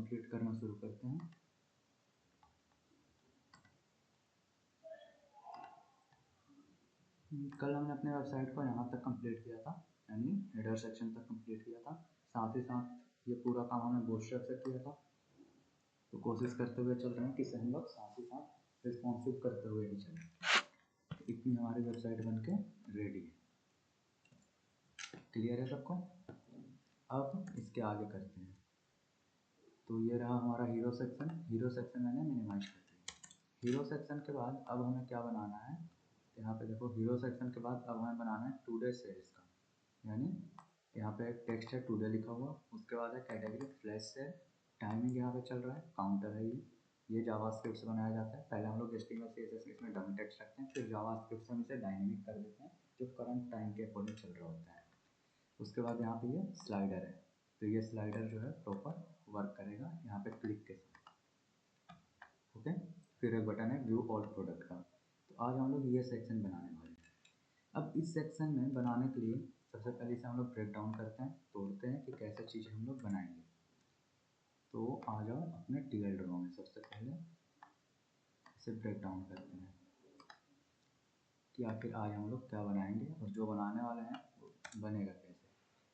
Complete करना शुरू करते हैं। कल हमने अपने वेबसाइट को यहाँ तक कंप्लीट किया था, यानी हेडर सेक्शन तक कंप्लीट किया था। साथ ही साथ ये पूरा काम हमने बूटस्ट्रैप से किया था। तो कोशिश करते हुए चल रहे हैं कि इसे हम लोग साथ ही साथ रिस्पॉन्सिव करते हुए ही चलें। इतनी हमारी वेबसाइट बनके रेडी है। क्लियर है सबको? अब इसके आगे करते हैं। तो ये रहा हमारा हीरो सेक्शन। हीरो सेक्शन मैंने मिनिमाइज कर दिया। हीरो सेक्शन के बाद अब हमें क्या बनाना है, यहाँ पे देखो हीरो सेक्शन के बाद अब हमें बनाना है टुडे सेल्स का, यानी यहाँ पे एक टेक्स्ट है टुडे लिखा हुआ, उसके बाद है कैटेगरी फ्लैश सेल, टाइमिंग यहाँ पे चल रहा है, काउंटर है ये जावास्क्रिप्ट से बनाया जाता है। पहले हम लोग HTML CSS इसमें डमी टेक्स्ट रखते हैं, फिर जावास्क्रिप्ट से हम इसे डायनेमिक कर देते हैं जो करंट टाइम के अकॉर्डिंग चल रहा होता है। उसके बाद यहाँ पे ये स्लाइडर है, तो ये स्लाइडर जो है प्रॉपर वर्क करेगा यहाँ पे क्लिक के साथ। ओके, फिर एक बटन है व्यू ऑल प्रोडक्ट का। तो आज हम लोग ये सेक्शन बनाने वाले हैं। अब इस सेक्शन में बनाने के लिए सबसे पहले इसे हम लोग ब्रेक डाउन करते हैं, तोड़ते हैं कि कैसे चीज़ें हम लोग बनाएंगे। तो आ जाओ अपने TL ड्रॉ में, सबसे पहले इसे ब्रेक डाउन करते हैं कि आखिर आज हम लोग क्या बनाएंगे और जो बनाने वाले हैं वो बनेगा कैसे।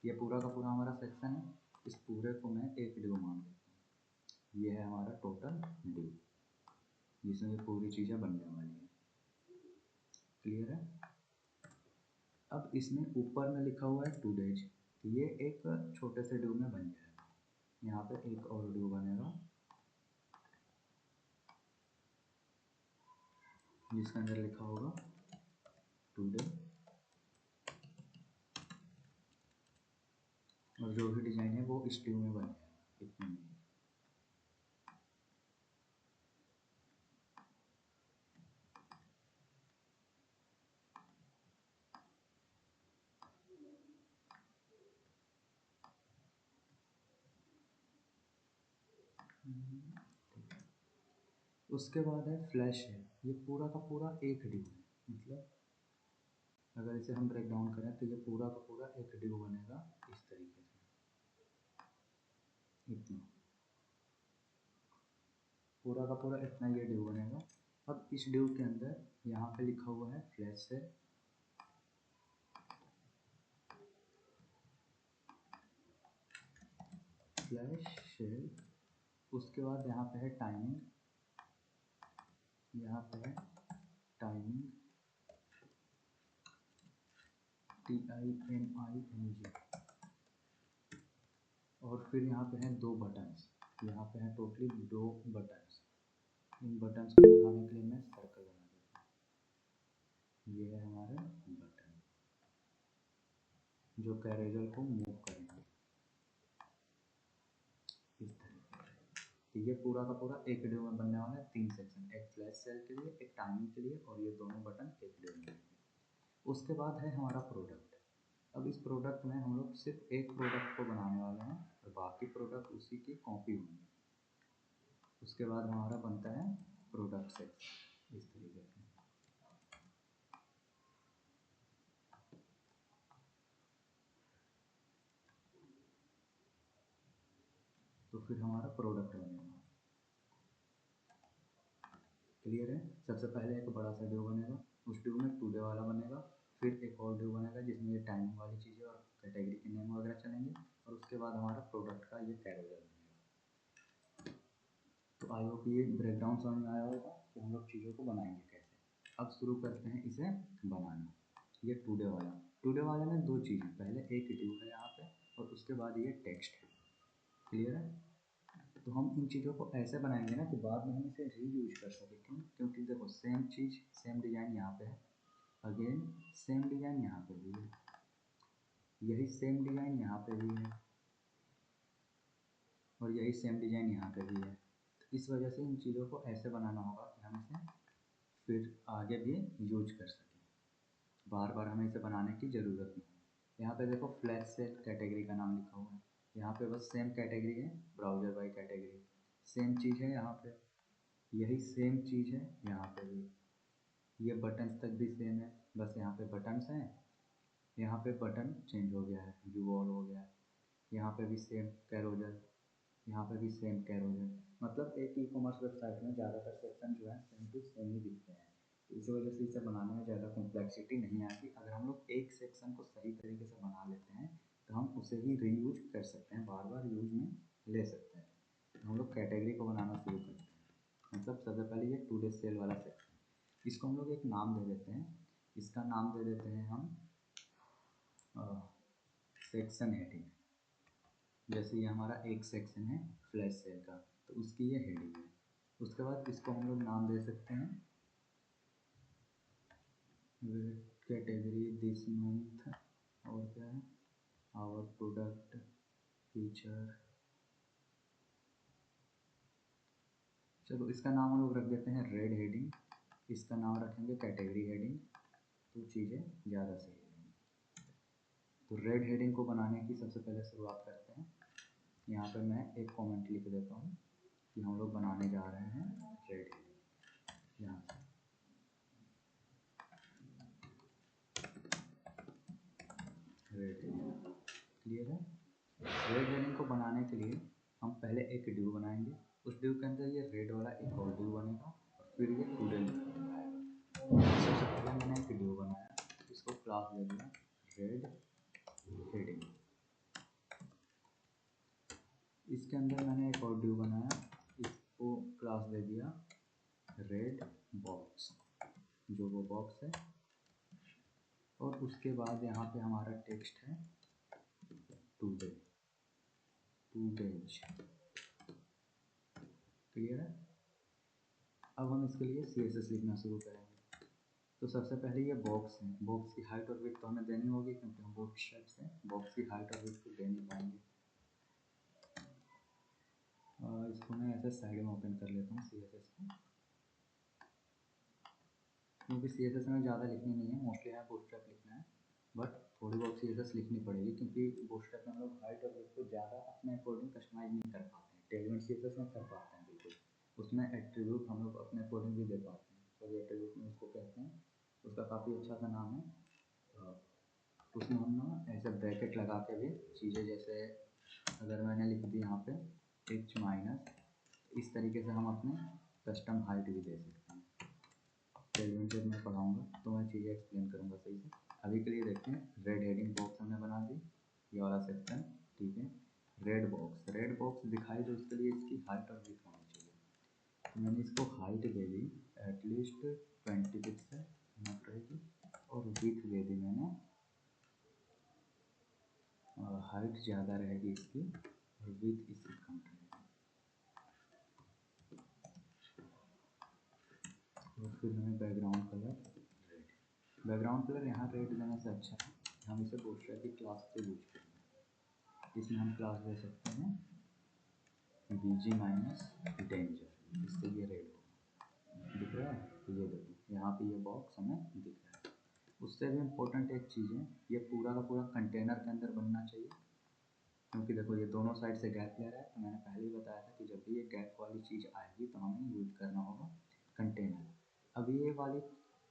ये पूरा का पूरा हमारा सेक्शन है, इस पूरे को मैं एक डिव मान लेता हूँ। ये है हमारा टोटल डिव जिसमें ये पूरी चीज़ें बनने वाली हैं। क्लियर है? अब इसमें ऊपर में लिखा हुआ है टुडेज, तो ये एक छोटे से डिव में बन जाएगा। यहाँ पे एक और डिव बनेगा जिसके अंदर लिखा होगा टुडे, और जो भी डिज़ाइन है वो इस डिव में बन जाएगा। इतनी नहीं। उसके बाद है फ्लैश है, ये पूरा का पूरा एक डिव है, मतलब अगर इसे हम ब्रेक डाउन करें तो ये पूरा का पूरा एक डिव बनेगा इस तरीके से। इतना पूरा का पूरा इतना ये डिव बनेगा। अब इस डिव के अंदर यहाँ पे लिखा हुआ है फ्लैश से, फ्लैश सेल। उसके बाद यहाँ पे है टाइमिंग, यहाँ पे है टाइमिंग TIMING, और फिर यहाँ पे हैं दो बटन्स, यहाँ पे हैं टोटली दो बटन्स। इन बटन्स को दिखाने के लिए मैं सर्कल बना देता हूँ। ये है हमारे बटन जो कैरेजल को मूव करेंगे इस तरीके से। तो ये पूरा का पूरा एक वीडियो में बनने वाला है 3 सेक्शन, एक फ्लैश सेल के लिए, एक टाइमिंग के लिए, और ये दोनों बटन एक वीडियो में। उसके बाद है हमारा प्रोडक्ट। अब इस प्रोडक्ट में हम लोग सिर्फ एक प्रोडक्ट को बनाने वाले हैं और बाकी प्रोडक्ट उसी की कॉपी होंगे। उसके बाद हमारा बनता है प्रोडक्ट सेक्शन इस तरीके से। तो फिर हमारा प्रोडक्ट बनेगा। क्लियर है? सबसे पहले एक बड़ा सा डिव बनेगा, उस डिव में टुडे वाला बनेगा, फिर एक और डिव बनेगा जिसमें ये टाइमिंग वाली चीज़ें और कैटेगरी के नेम वगैरह चलेंगे, और उसके बाद हमारा प्रोडक्ट का ये कैरोजल बनेगा। तो आई होप ये ब्रेकडाउन समझ में आया होगा कि हम लोग चीज़ों को बनाएंगे कैसे। अब शुरू करते हैं इसे बनाना। ये टुडे वाले में दो चीज़ें, पहले एक डिव है यहाँ पे और उसके बाद ये टेक्स्ट है। क्लियर है? तो हम इन चीज़ों को ऐसे बनाएंगे ना कि बाद में हम इसे रीयूज कर सकें। क्यों? क्योंकि देखो सेम चीज़ सेम डिज़ाइन यहाँ पे है, अगेन सेम डिज़ाइन यहाँ पे भी है, यही सेम डिज़ाइन यहाँ पे भी है, और यही सेम डिज़ाइन यहाँ पे भी है। तो इस वजह से इन चीज़ों को ऐसे बनाना होगा कि हम इसे फिर आगे भी यूज कर सकें, बार बार हमें इसे बनाने की ज़रूरत नहीं। यहाँ पे देखो फ्लैश सेल कैटेगरी का नाम लिखा हुआ है, यहाँ पे बस सेम कैटेगरी है, ब्राउज़र बाई कैटेगरी सेम चीज़ है, यहाँ पे यही सेम चीज़ है, यहाँ पे भी ये बटन्स तक भी सेम है, बस यहाँ पे बटन्स हैं, यहाँ पे बटन चेंज हो गया है, व्यू ऑल हो गया है, यहाँ पे भी सेम कैरोजल, यहाँ पे भी सेम कैरोज है। मतलब एक ई कॉमर्स वेबसाइट में ज़्यादातर सेक्शन जो है सेम टू सेम ही दिखते हैं, इस वजह से इसे बनाने में ज़्यादा कॉम्प्लेक्सिटी नहीं आती। अगर हम लोग एक सेक्शन को सही तरीके से बना लेते हैं तो हम उसे ही रीयूज कर सकते हैं, बार बार यूज में ले सकते हैं। तो हम लोग कैटेगरी को बनाना शुरू करते हैं। मतलब सबसे पहले ये टू डे सेल वाला सेक्शन, इसको हम लोग एक नाम दे देते हैं। इसका नाम दे देते हैं हम सेक्शन हेडिंग। जैसे ये हमारा एक सेक्शन है फ्लैश सेल का, तो उसकी ये हेडिंग है। उसके बाद इसको हम लोग नाम दे सकते हैं कैटेगरी दिस मंथ, और क्या है आवर प्रोडक्ट फीचर। चलो इसका नाम हम लोग रख देते हैं रेड हेडिंग, इसका नाम रखेंगे कैटेगरी हेडिंग, तो चीज़ें ज़्यादा सही रहेंगी। तो रेड हेडिंग को बनाने की सबसे पहले शुरुआत करते हैं। यहाँ पे मैं एक कमेंट लिख देता हूँ कि हम लोग बनाने जा रहे हैं रेड हेडिंग। यहाँ से रेड हेडिंग क्लियर है। रेड हेडिंग को बनाने के लिए हम पहले एक डिव बनाएंगे, उस डिव के अंदर ये रेड वाला एक और डिव बनेगा, और फिर ये टुडे लिखा आएगा। सबसे पहले मैंने एक डिव बनाया, इसको क्लास दे दिया रेड हेडिंग। इसके अंदर मैंने एक और डिव बनाया, इसको क्लास दे दिया रेड बॉक्स, जो वो बॉक्स है। और उसके बाद यहाँ पे हमारा टेक्स्ट है टुडे, टुडेज। क्लियर है। अब हम इसके लिए CSS लिखना शुरू करेंगे। तो सबसे पहले ये बॉक्स है, बॉक्स की हाइट और विड्थ तो हमें देनी होगी, क्योंकि हम बूटस्ट्रैप्स हैं, बॉक्स की हाइट और विड्थ तो दे नहीं पाएंगे। इसको मैं ऐसे साइड में ओपन कर लेता हूँ CSS को, क्योंकि CSS में ज़्यादा लिखनी नहीं है, मोस्टली हमें बूटस्ट्रैप लिखना है, बट थोड़ी बहुत CSS लिखनी पड़ेगी, क्योंकि बूटस्ट्रैप में हम लोग हाइट और विड्थ को ज़्यादा अपने अकॉर्डिंग कस्टमाइज नहीं कर पाते हैं। टेलमेंट CSS में कर पाते हैं बिल्कुल, उसमें एट्रीब्यूट हम लोग अपने अकॉर्डिंग भी दे पाते हैं। सॉरी एट्रीब्यूट में उसको कहते हैं, उसका काफ़ी अच्छा सा नाम है। उसमें हम ना ऐसे ब्रैकेट लगा के भी चीज़ें, जैसे अगर मैंने लिख दी यहाँ पे h-, इस तरीके से हम अपने कस्टम हाइट भी दे सकते हैं। टेलमेंट जब मैं पढ़ाऊँगा तो मैं चीज़ें एक्सप्लेन करूँगा सही से। अभी के लिए देखते हैं रेड हेडिंग बॉक्स हमने बना दी, ये वाला सेक्शन, ठीक है। रेड बॉक्स, रेड बॉक्स दिखाई दे उसके लिए इसकी हाइट और विड्थ होनी चाहिए। तो मैंने इसको height they the at least 20 pixel not रहेगी, और विड्थ दे दी मैंने, हाइट ज़्यादा रहेगी इसकी और विड्थ इसकी कम रहेगी। और फिर हमें background colour red, background colour यहाँ रेड देने से अच्छा है, हम इसे बूटस्ट्रैप की क्लास से यूज करेंगे। इसमें हम क्लास दे सकते हैं BG-डेंजर, इससे ये रेड होगा, दिख रहा है। तो ये देखो यहाँ पे ये बॉक्स हमें दिख रहा है। उससे भी इम्पोर्टेंट एक चीज़ है, ये पूरा का पूरा कंटेनर के अंदर बनना चाहिए, क्योंकि देखो ये दोनों साइड से गैप ले रहा है। तो मैंने पहले ही बताया था कि जब भी ये गैप वाली चीज़ आएगी तो हमें यूज करना होगा कंटेनर। अब ये वाली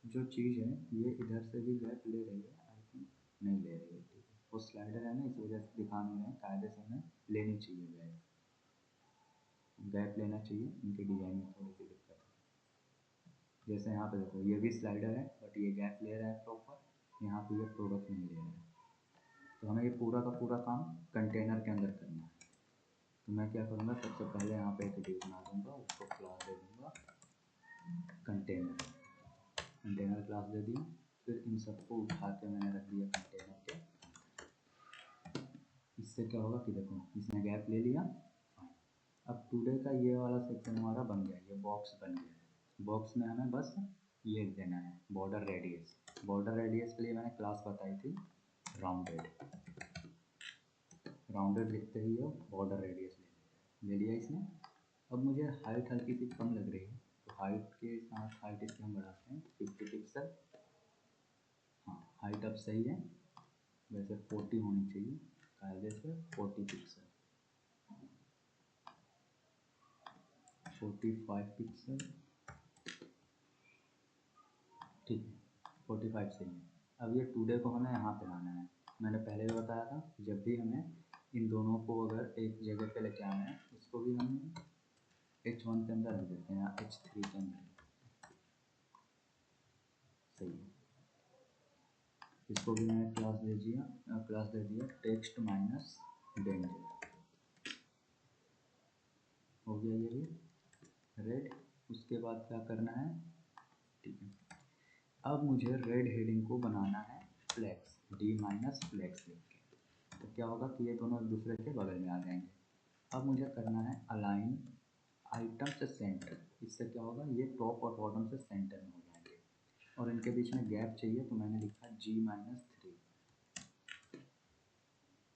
जो चीज़ है ये इधर से भी गैप ले रही है, आई थिंक नहीं ले रही है, ठीक है। वो स्लाइडर है ना, इस वजह से दिखा नहीं रहे हैं, कायदे से हमें लेनी चाहिए गैप, गैप लेना चाहिए, इनके डिज़ाइन में थोड़ी सी दिक्कत है। जैसे यहाँ पे देखो ये भी स्लाइडर है, बट ये गैप ले रहा है प्रॉपर, यहाँ पे ये प्रोडक्ट नहीं ले रहा है। तो हमें ये पूरा का पूरा काम कंटेनर के अंदर करना है। तो मैं क्या करूँगा, सबसे पहले यहाँ पे एक डिव बना दूँगा, उसको क्लास दे दूँगा कंटेनर, कंटेनर क्लास दे दिया। फिर इन सबको उठा के मैंने रख दिया कंटेनर के। इससे क्या होगा कि देखो इसने गैप ले लिया। अब टुडे का ये वाला सेक्शन हमारा बन गया, ये बॉक्स बन गया है। बॉक्स में हमें बस ये देना है बॉर्डर रेडियस। बॉर्डर रेडियस के लिए मैंने क्लास बताई थी राउंडेड, राउंडेड लिखते ही हो बॉर्डर रेडियस ले लिया इसने। अब मुझे हाइट हल्की सी कम लग रही है, तो हाइट के साथ हाइट इसकी हम बढ़ाते हैं 50 पिक्सल। हाँ हाइट अब सही है, वैसे 40 होनी चाहिए, कायदे से 40 पिक्सल, 45 पिक्सल, ठीक है 45 सही है। अब ये टुडे को हमें यहाँ पे लाना है। मैंने पहले भी बताया था, जब भी हमें इन दोनों को अगर एक जगह पे लेके आना है, इसको भी हम H1 के अंदर रख देते हैं या H3 के अंदर, सही है। इसको भी मैंने क्लास दे दिया टेक्स्ट माइनस डेंजर, हो गया ये भी रेड। उसके बाद क्या करना है, ठीक है, अब मुझे रेड हेडिंग को बनाना है फ्लैक्स, D माइनस फ्लैक्स लिख के, तो क्या होगा कि ये दोनों एक दूसरे के बगल में आ जाएंगे। अब मुझे करना है अलाइन आइटम से सेंटर, इससे क्या होगा ये टॉप और बॉटम से सेंटर में हो जाएंगे, और इनके बीच में गैप चाहिए तो मैंने लिखा G माइनस 3,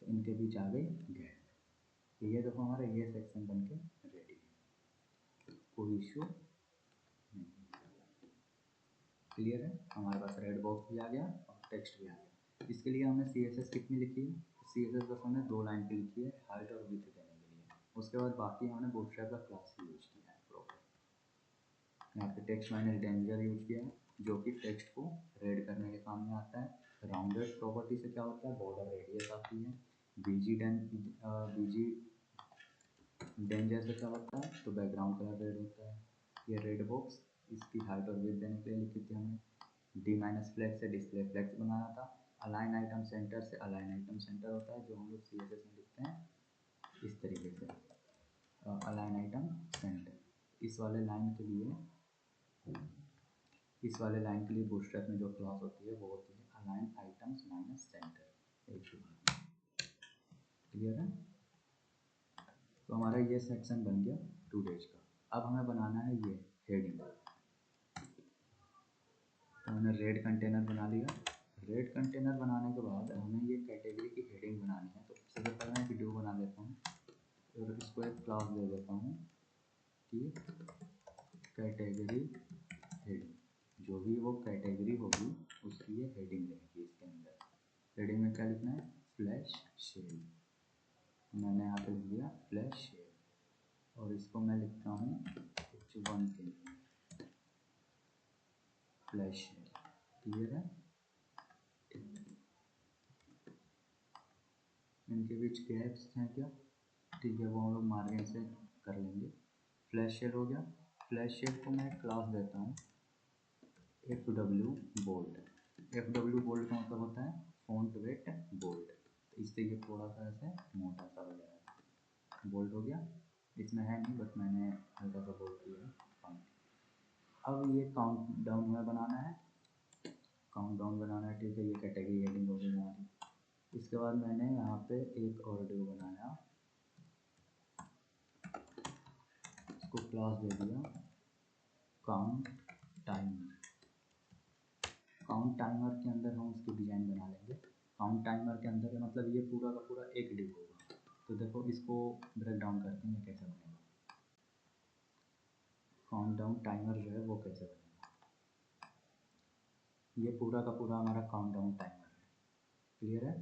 तो इनके बीच आ गई गैप। तो ये देखो हमारा ये सेक्शन बन के रेडी है, कोई इशू नहीं। क्लियर है, हमारे पास रेड बॉक्स भी आ गया और टेक्स्ट भी आ गया। इसके लिए हमने CSS कितनी लिखी है, CSS बस हमने 2 लाइन की लिखी है हाइट और विड्थ देने के लिए। उसके बाद बाकी हमने बूटस्ट्रैप का क्लास ही यूज किया है प्रॉपर। यहाँ पे टेक्स्ट माइनस डेंजर यूज किया है जो कि टेक्स्ट को रेड करने के काम में आता है। राउंडेड प्रॉपर्टी से क्या होता है, बॉर्डर रेडियस आती है। बीजी डेंजर से क्या होता है, तो बैकग्राउंड कलर रेड होता है। ये रेड बॉक्स इसकी हाइट और विड्थ देने के लिए लिखी थी हमने। D माइनस फ्लैक्स से डिस्प्ले फ्लैक्स बनाना था। अलाइन आइटम सेंटर से अलाइन आइटम सेंटर होता है, जो हम लोग CSS में लिखते हैं इस तरीके से, अलाइन आइटम सेंटर। इस वाले लाइन के लिए बूटस्ट्रैप में जो क्लास होती है वो होती है अलाइन आइटम्स माइनस सेंटर, एक ही बात। क्लियर है, तो हमारा ये सेक्शन बन गया 2 डेज का। अब हमें बनाना है ये हेडिंग, तो हमने रेड कंटेनर बना लिया। रेड कंटेनर बनाने के बाद हमें ये कैटेगरी की हेडिंग बनानी है, तो सबसे पहले मैं वीडियो बना लेता हूँ और इसको एक क्लास दे देता हूँ कि कैटेगरी हेडिंग, जो भी वो कैटेगरी होगी उसकी ये हेडिंग रहेगी। इसके अंदर हेडिंग में क्या लिखना है, फ्लैश शेल, मैंने यहाँ पे लिख दिया फ्लैश शेल, और इसको मैं लिखता हूँ H1 के लिए फ्लैश शेल। क्लियर है, इनके बीच गैप्स हैं क्या, ठीक है, वो हम लोग मार्जिन से कर लेंगे। फ्लैश शेल हो गया। फ्लैश शेल को मैं क्लास देता हूँ FW बोल्ड। FW बोल्ड का मतलब होता है फॉन्ट वेट बोल्ड, तो इससे ये थोड़ा सा ऐसे मोटा सा हो जाएगा। बोल्ड हो गया, इसमें है नहीं बट मैंने हल्का सा बोल्ड किया है। अब ये काउंट डाउन में बनाना है, ठीक है, ये कैटेगरी हेडिंग हो गई हमारी। इसके बाद मैंने यहाँ पे एक और डिव बनाया, इसको क्लास दे दिया काउंट टाइमर। काउंट टाइमर के अंदर हम उसकी डिज़ाइन बना लेंगे। काउंट टाइमर के अंदर मतलब ये पूरा का पूरा एक डिव होगा। तो देखो इसको ब्रेक डाउन करते हैं कैसे बनेगा। काउंट डाउन टाइमर जो है वो कैसे बनेगा, ये पूरा का पूरा हमारा काउंट डाउन टाइमर है। क्लियर है,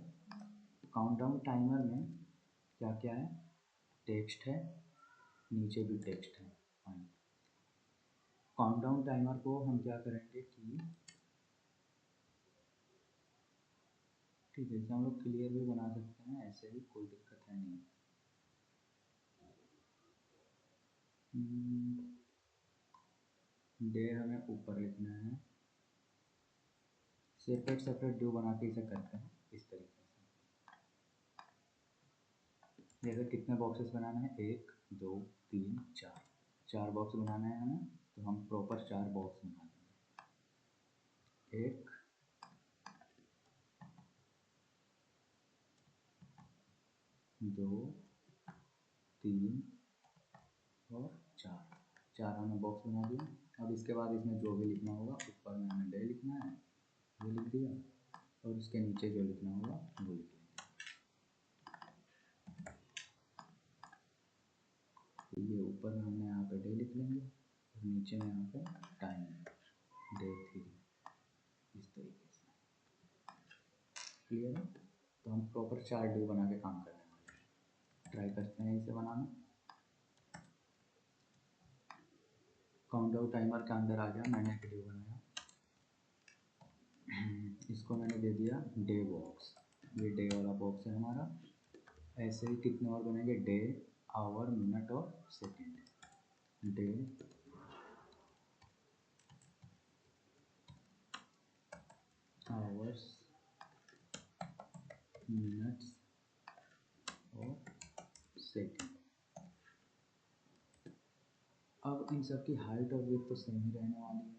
काउंट डाउन टाइमर में क्या क्या है, टेक्स्ट है, नीचे भी टेक्स्ट है। काउंट डाउन टाइमर को हम क्या करेंगे कि ठीक है, इसे हम लोग क्लियर भी बना सकते हैं, ऐसे भी कोई दिक्कत है नहीं। डे हमें ऊपर लिखना है, सेपरेट ड्यू बना के इसे करते हैं इस तरीके से। जैसे कितने बॉक्सेस बनाना है, 1 2 3 4, 4 बॉक्स बनाना है हमें, तो हम प्रॉपर 4 बॉक्स बना देंगे। 1 2 3 और 4 हमने बॉक्स बना दिया। अब इसके बाद इसमें जो भी लिखना होगा, ऊपर में हमें डे लिखना है, वो लिख दिया, और उसके नीचे जो लिखना होगा वो लिख दिया। तो ये ऊपर में हमने यहाँ पे डे लिख लेंगे और नीचे में यहाँ पे टाइम डे 3, इस तरीके से। क्लियर है, तो हम प्रॉपर 4 डे बना के काम करने वाले हैं। ट्राई करते हैं इसे बनाना। काउंटडाउन टाइमर के अंदर आ गया, मैंने एक डे बनाया, इसको मैंने दे दिया डे बॉक्स, ये डे वाला बॉक्स है हमारा। ऐसे ही कितने और बनेंगे, डे आवर, मिनट और सेकेंड। डे, आवर्स, मिनट्स और सेकेंड। अब इन सब की हाइट और विड्थ तो सेम ही रहने वाली है,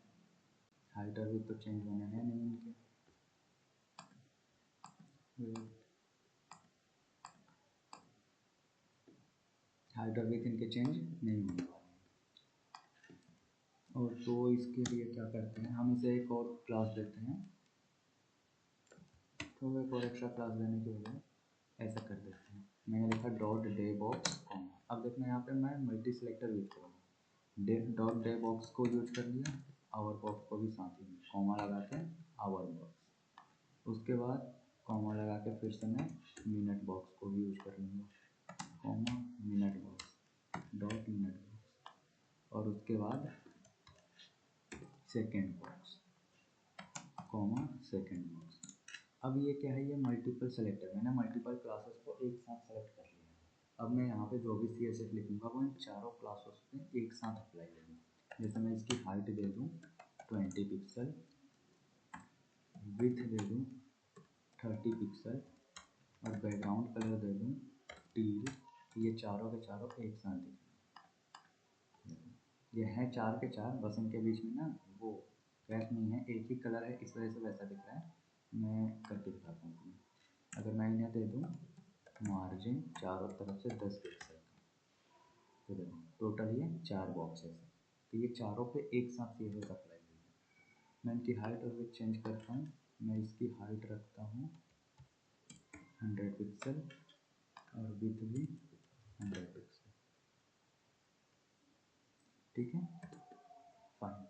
हाइट और विड्थ तो चेंज होने हैं नहीं इनके। हाइट और विड्थ इनके चेंज नहीं होने वाले। और तो इसके लिए क्या करते हैं, हम इसे एक और क्लास देते हैं। तो एक और एक्स्ट्रा क्लास देने की वजह ऐसा कर देते हैं। मैंने लिखा डॉट डे बॉक्स कॉमा। अब देखना यहाँ पे मैं मल्टी सिलेक्टर यूज करूँगा। डॉट डे बॉक्स को यूज कर लिया, आवर बॉक्स को भी साथ ही कॉमा लगा के आवर बॉक्स। उसके बाद कॉमा लगा के फिर से मैं मिनट बॉक्स को भी यूज कर लूँगा, comma minute box, dot minute box. और उसके बाद second box, comma second box. अब ये क्या है, ये मल्टीपल सेलेक्टर, मैंने मल्टीपल क्लासेस को एक साथ सेलेक्ट कर लिया। अब मैं यहाँ पे जो भी CSS लिखूँगा वो इन चारों क्लासेस पे एक साथ अप्लाई करूँगा। जैसे मैं इसकी हाइट दे दूँ 20 पिक्सल, विड्थ दे दूँ 30 पिक्सल और बैकग्राउंड कलर दे दूँ टील। ये चारों के चारों एक साथ दिखें। ये हैं 4 के 4, बस इनके बीच में ना वो गैप नहीं है, एक ही कलर है, इस वजह से वैसा दिख रहा है। मैं करके दिखाता हूँ। अगर मैं इन्हें दे दूँ मार्जिन चारों तरफ से 10 पिक्सल का, तो देखो टोटल ये 4 बॉक्सेस हैं। तो ये चारों पे एक साथ ये अप्लाई होगा। मैं इनकी हाइट और विड्थ चेंज करता हूँ। मैं इसकी हाइट रखता हूँ 100 पिक्सल और विड्थ भी 100 पिक्सल। ठीक है, फाइन।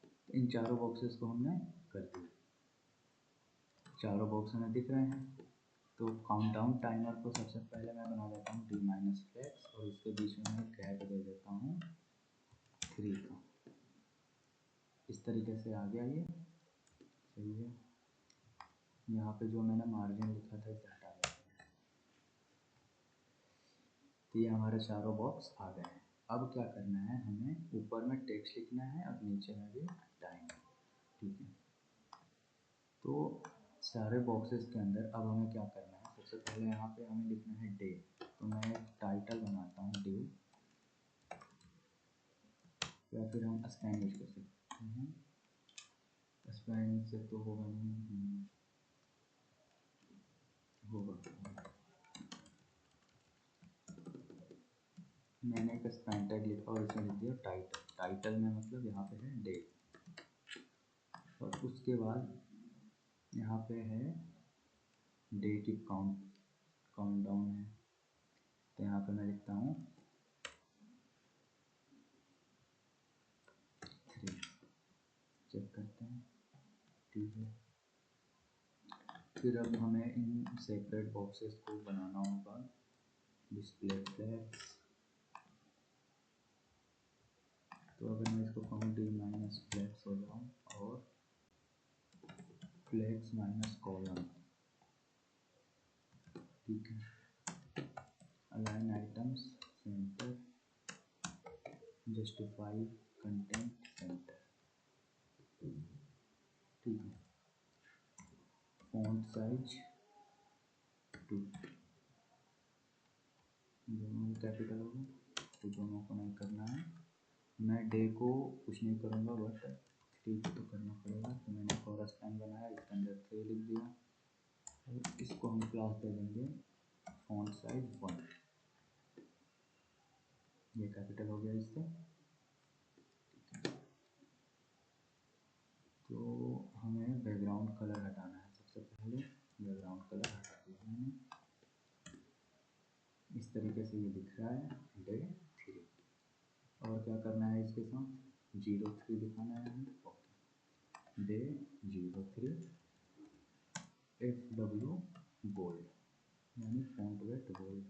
तो इन चारों बॉक्सेस को हमने कर दिया, चारों बॉक्स हमें दिख रहे हैं। तो काउंटडाउन टाइमर को सबसे पहले मैं बना देता हूँ D-flex और उसके बीच में मैं गैप दे देता हूँ 3 का। इस तरीके से आ गया ये, सही है। यहाँ पे जो मैंने मार्जिन लिखा था इसे हटा देते हैं। तो ये हमारे चारों बॉक्स आ गए हैं। अब क्या करना है, हमें ऊपर में टेक्स्ट लिखना है और नीचे में भी टाइम। ठीक है, तो सारे बॉक्सेस के अंदर अब हमें क्या करना है, सबसे पहले यहाँ पे हमें लिखना है डे। तो मैं एक टाइटल बनाता हूँ डे, या फिर हम स्पैन यूज कर सकते हैं। स्पैन से तो होगा नहीं, होगा। मैंने एक स्पैन टैग लिखा और इसमें लिख दिया टाइटल। टाइटल में मतलब यहाँ पे है डे, और उसके बाद यहाँ पे है डे की काउंटडाउन है। तो यहाँ पे मैं लिखता हूँ 3। चेक करते हैं, ठीक है। फिर अब हमें इन सेपरेट बॉक्सेस को बनाना होगा। डिस्प्ले फ्लैग्स, तो अगर मैं इसको कहूँ D-flex हो जाऊँ और फ्लैग्स माइनस कॉलम, ठीक है। Align items centre, justify content centre, ठीक है। फॉन्ट साइज 2, दोनों कैपिटल होगा, तो दोनों को नहीं करना है। मैं डे को कुछ नहीं करूँगा, बट 3 को तो करना पड़ेगा। तो मैंने एक और स्पैन बनाया, इसके अंदर 3 लिख दिया और इसको हम क्लास दे देंगे फॉन्ट साइज 1। ये कैपिटल हो गया इससे। तो हमें बैकग्राउंड कलर हटाना है। सबसे पहले बैकग्राउंड कलर हटा दिया मैंने। इस तरीके से ये दिख रहा है डे 3। और क्या करना है, इसके साथ 03 दिखाना है हमें। ओके, डे 03 FW बोल्ड, यानी फॉन्ट वेट बोल्ड।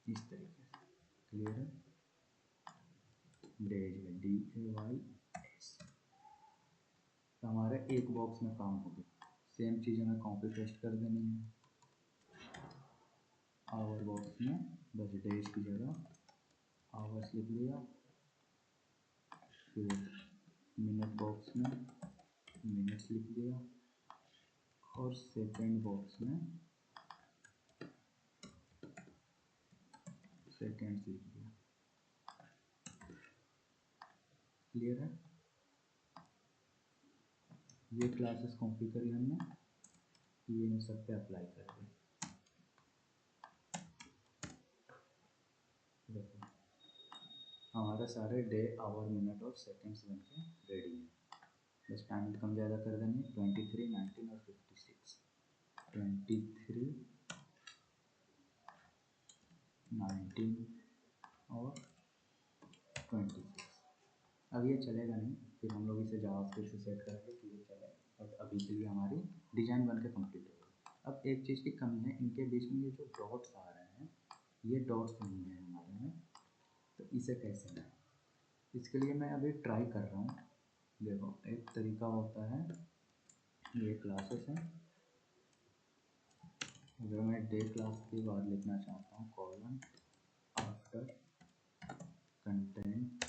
इस तरीके से क्लियर है। डेज है DAYS। तो हमारे एक बॉक्स में काम हो गया। सेम चीज़ हमें कॉपी पेस्ट कर देनी है आवर बॉक्स में, बस डेज की जगह आवर्स लिख लिया। फिर मिनट बॉक्स में मिनट्स लिख लिया और सेकेंड बॉक्स में सेकेंड्स लिख लिया। क्लियर है? ये क्लासेस कॉपी करी हमने, ये इन सब पे अप्लाई कर दें। देखो हमारे सारे डे आवर मिनट और सेकेंड्स बन के रेडी हैं। बस टाइम कम ज़्यादा कर देंगे, 23, 19 और 56। 23, 19 और 26। अब ये चलेगा नहीं, फिर हम लोग इसे जावास्क्रिप्ट से सेट करेंगे कि ये चले, बट अभी के लिए हमारी डिज़ाइन बन के कम्प्लीट हो गई। अब एक चीज़ की कमी है, इनके बीच में ये जो डॉट्स आ रहे हैं, ये डॉट्स नहीं है हमारे में, तो इसे कैसे लाएं? इसके लिए मैं अभी ट्राई कर रहा हूँ। देखो एक तरीका होता है, ये क्लासेस हैं, अगर मैं डे क्लास के बाद लिखना चाहता हूँ कॉलन आफ्टर कंटेंट,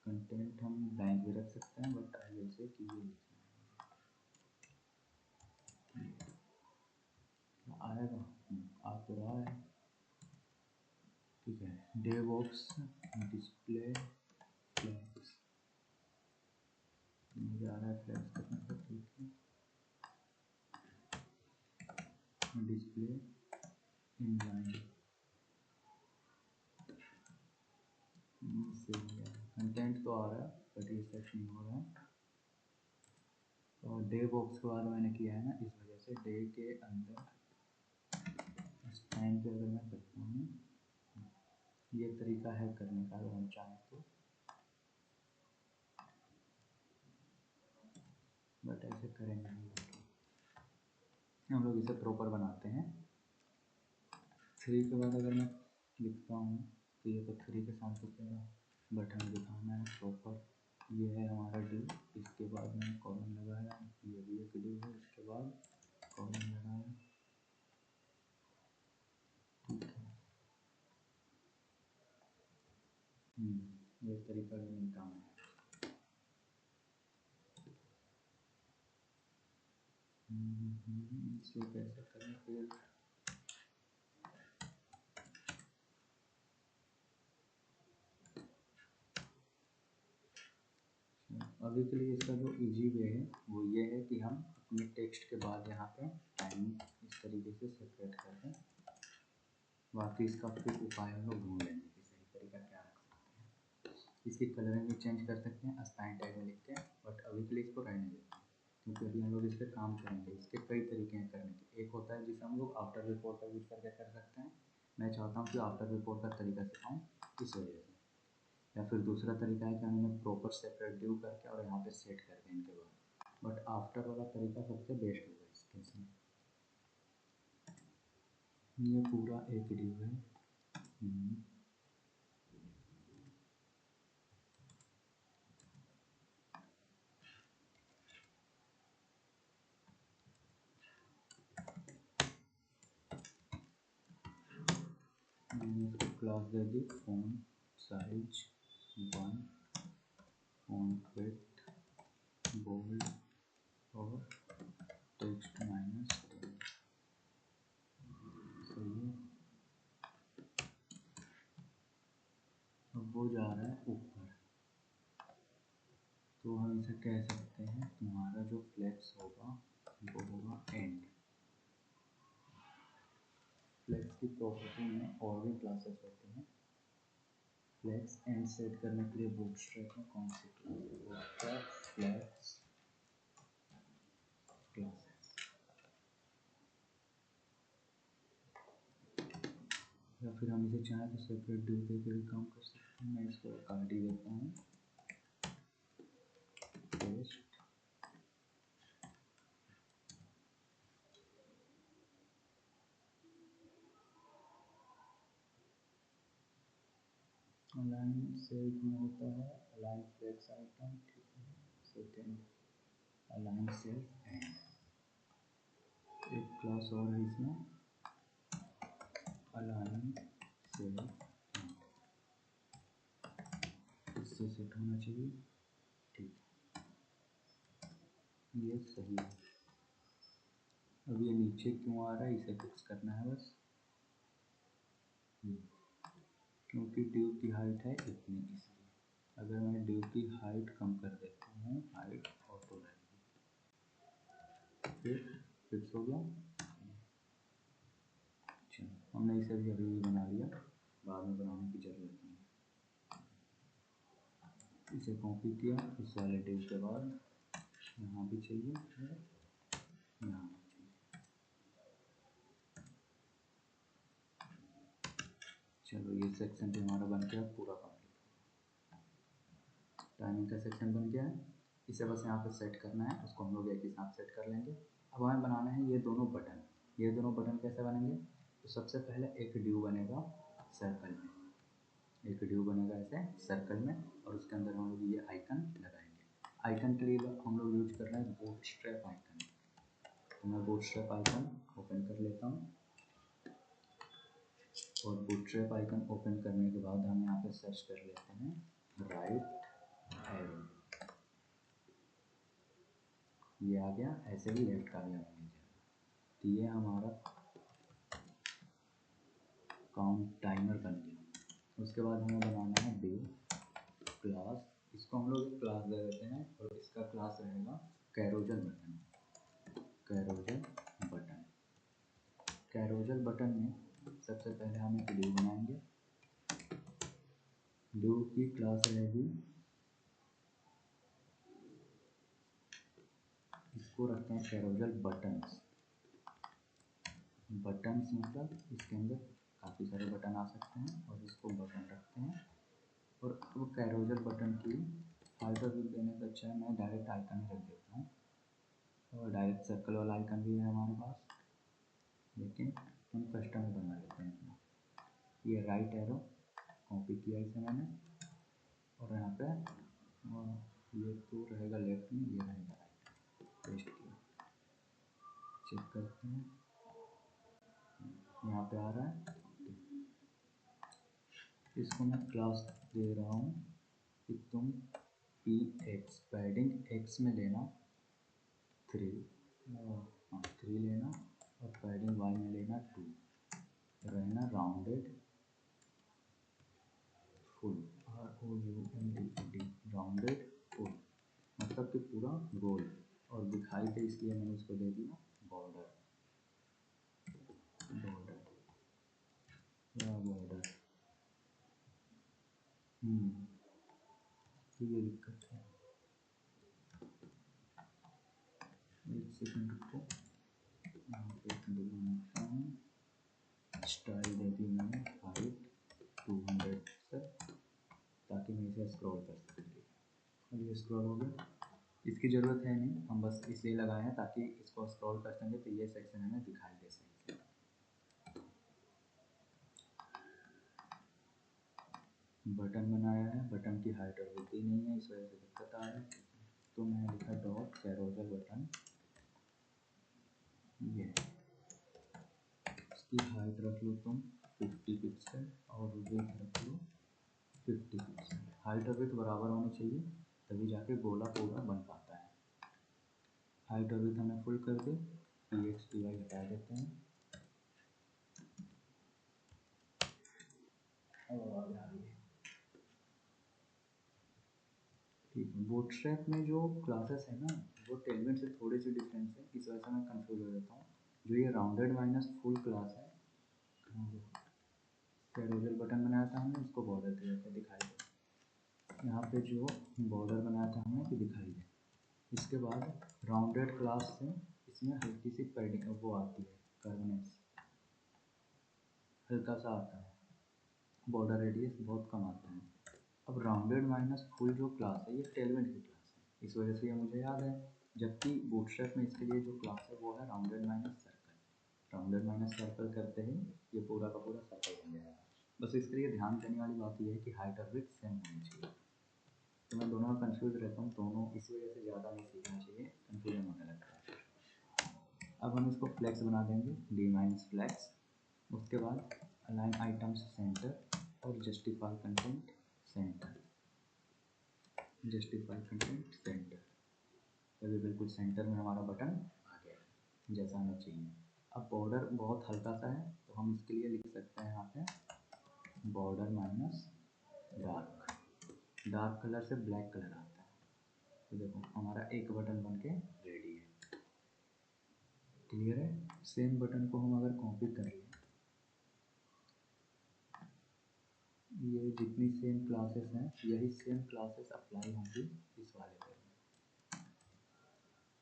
कंटेंट हम ब्लैंक भी रख सकते हैं, बट आई विल से कि ये लिखना है। आएगा, आ तो रहा है, ठीक है। डे बॉक्स डिस्प्ले फ्लैग्स, मुझे आ रहा है फ्लैग्स करने का, ठीक है। डिस्प्ले इनलाइन कंटेंट तो आ रहा है, बट ये सेट नहीं हो रहा है। और डे बॉक्स के बाद मैंने किया है ना, इस वजह से डे के अंदर स्पैन पे अगर मैं करता हूँ, ये तरीका है करने का अगर हम चाहें तो, बट ऐसे करेंगे नहीं। हम लोग इसे प्रॉपर बनाते हैं। 3 के बाद अगर मैं लिखता हूँ तो ये तो 3 के साथ लिखेगा, बट हमें दिखाना है प्रॉपर। ये है हमारा डी, इसके बाद मैंने कॉलम लगाया, ये भी एक डी है, इसके बाद कॉलम लगाया, ठीक है। ये तरीका भी नहीं काम है। इसे कैसे करें फिर? अभी के लिए इसका जो इजी वे है वो ये है कि हम अपने टेक्स्ट के बाद यहाँ पे टाइम इस तरीके से सेपरेट कर दें। बाकी इसका फिर उपाय हम लोग ढूंढ लेंगे कि सही तरीका क्या रख सकते हैं। इसकी कलरिंग भी चेंज कर सकते हैं असाइन टैग में लिख के, बट अभी के लिए इसको रहने देते हैं, क्योंकि अभी हम लोग इस पर काम करेंगे। इसके कई तरीके हैं करने के। एक होता है जिसे हम लोग आफ्टर रिपोर्ट का यूज करके कर सकते हैं, मैं चाहता हूँ कि आफ्टर रिपोर्ट का तरीका सिखाऊँ इस वजह से। या फिर दूसरा तरीका है कि हम इन्हें प्रॉपर सेपरेट ड्यू करके और यहाँ पे सेट कर दें इनके बाद, बट आफ्टर वाला तरीका सबसे बेस्ट होगा इस केस में। ये पूरा एक ड्यू है। मैंने इसको क्लास दे दी font size 1, font width bold और टेक्स्ट -10, सही है। अब वो जा रहा है ऊपर, तो हम इसे कह सकते हैं तुम्हारा जो फ्लेक्स होगा वो होगा एंड। फ्लेक्स की प्रॉपर्टी में और भी क्लासेस होती हैं। फ्लेक्स एंड सेट करने के लिए बूटस्ट्रैप में कौन सी क्लास है? Flex classes. या फिर हम इसे चाहें तो सेपरेट ड्यू दे के भी काम कर सकते हैं। मैं इसको आरडी देता हूँ, पेस्ट, अलाइन सेट में होता है अलाइन फ्लेक्स आइटम, ठीक है। सेकेंड अलाइन सेल एंड एक क्लास और है इसमें अलाइन सेल एंड, इससे सेट होना चाहिए। ठीक, ये सही है। अब ये नीचे क्यों आ रहा है, इसे फिक्स करना है बस, क्योंकि ट्यूब की हाइट है इतनी, इसलिए अगर मैं ट्यूब की हाइट कम कर देता हूँ, हाइट ऑटो रहेगी, फिर फिक्स हो गया। चलो हमने इसे भी अभी बना लिया, बाद में बनाने की ज़रूरत नहीं। इसे कॉपी किया, इस वाले ट्यूब के बाद यहाँ भी चाहिए, यहाँ भी चाहिए। चलो ये सेक्शन भी हमारा बन गया पूरा कंप्लीट। टाइमिंग का सेक्शन बन गया है, इसे बस यहाँ पे सेट करना है, उसको हम लोग एक ही साथ सेट कर लेंगे। अब हमें बनाना है ये दोनों बटन। ये दोनों बटन कैसे बनेंगे, तो सबसे पहले एक ड्यू बनेगा सर्कल में, एक ड्यू बनेगा ऐसे सर्कल में, और उसके अंदर हम लोग ये आइकन लगाएंगे। आइकन के लिए हम लोग यूज कर रहे हैं बूटस्ट्रैप आइकन। तो मैं बूटस्ट्रैप आइकन ओपन कर लेता हूँ, और बूटस्ट्रैप आइकन ओपन करने के बाद हम यहाँ पे सर्च कर लेते हैं राइट एरो, ये आ गया। ऐसे ही लेफ्ट का भी हमें मिल जाएगा। तो ये हमारा काउंट टाइमर बन गया। उसके बाद हमें बनाना है डिव क्लास, इसको हम लोग एक क्लास दे देते हैं, और इसका क्लास रहेगा carousel button. Carousel button, carousel button में सबसे पहले हम एक डिव बनाएंगे। डिव की क्लास रहेगी, इसको रखते हैं कैरोजल बटन्स। बटन्स मतलब इसके अंदर काफ़ी सारे बटन आ सकते हैं, और इसको बटन रखते हैं। और अब कैरोजल बटन की हाइट और विड्थ देने से अच्छा है मैं डायरेक्ट आइकन ही रख देता हूँ, और डायरेक्ट सर्कल वाला आइकन भी है हमारे पास, लेकिन हम कस्टम में बना लेते हैं अपना। ये राइट एरो कॉपी किया इसे मैंने, और यहाँ पे ये तो रहेगा लेफ्ट में, ये रहेगा राइट, पेस्ट किया। चेक करते हैं, यहाँ पे आ रहा है। इसको मैं क्लास दे रहा हूँ कि तुम पी एक्स पैडिंग एक्स में लेना 3, हाँ 3 लेना, और पैडिंग वाई में लेना 2, रहना rounded full, ROUNDED rounded full, मतलब कि पूरा गोल। और दिखाई दे इसलिए मैंने इसको दे दिया बॉर्डर, बॉर्डर या बॉर्डर। ये दिक्कत है, एक सेकंड रुको, यहाँ पे बनाता हूँ। स्टाइल दे दी मैंने हाइट 200 से, ताकि मैं इसे स्क्रॉल कर सकूँ। और ये स्क्रॉल हो गया, इसकी ज़रूरत है नहीं, हम बस इसलिए लगाए हैं ताकि इसको स्क्रॉल कर सकें तो ये सेक्शन हमें दिखाई दे सही से। बटन बनाया है, बटन की हाइट और विड्थ नहीं है, इस वजह से दिक्कत आ रही है। तो मैंने लिखा डॉट कैरोजल बटन, ये इसकी हाइट रख लो तुम 50 पिक्सल, और विड्थ रख लो 50 पिक्सल। हाइट और विड्थ बराबर होनी चाहिए, तभी जाके गोला पूरा बन पाता है। हाइट और विड्थ हमें फुल कर दे, PX PY हटा देते हैं, और ठीक है। बूटस्ट्रैप में जो क्लासेस है ना, वो टेलमेंट से थोड़ी सी डिफरेंस है, इस वजह से मैं कंफ्यूज हो जाता हूँ। जो ये राउंडेड माइनस फुल क्लास है, कैरोजल बटन बनाया था हमने, उसको बॉर्डर दिया था दिखाई दे। यहाँ पे जो बॉर्डर बनाया था हमने कि दिखाई दे। इसके बाद राउंडेड क्लास से इसमें हल्की सी पैडिंग वो आती है, कर्वनेस हल्का सा आता है, बॉर्डर रेडियस बहुत कम आता है। अब राउंडेड माइनस फुल जो क्लास है, ये टेलमेंट की क्लास है, इस वजह से ये मुझे याद है। जबकि बूटस्ट्रैप में इसके लिए जो क्लास है वो है rounded minus circle. Rounded minus circle करते ही ये पूरा का पूरा सर्कल बन जाएगा। बस इसके लिए ध्यान देने वाली बात यह है कि हाइट और विड्थ सेम होनी चाहिए। तो मैं दोनों में कंफ्यूज रहता हूँ, दोनों इस वजह से ज़्यादा नहीं सीखना चाहिए, कंफ्यूजन होने लगता है। अब हम इसको फ्लेक्स बना देंगे, डी माइनस फ्लेक्स। उसके बाद अलाइन आइटम्स सेंटर और justify content center, justify content center. तभी बिल्कुल सेंटर में हमारा बटन आ गया जैसा हमें चाहिए। अब बॉर्डर बहुत हल्का सा है तो हम इसके लिए लिख सकते हैं यहाँ पे border minus dark. Dark colour से ब्लैक कलर आता है। तो देखो हमारा एक बटन बन के रेडी है। क्लियर है? सेम बटन को हम अगर कॉपी कर लें, ये जितनी सेम क्लासेस हैं यही सेम क्लासेस अप्लाई होंगी इस वाले पे,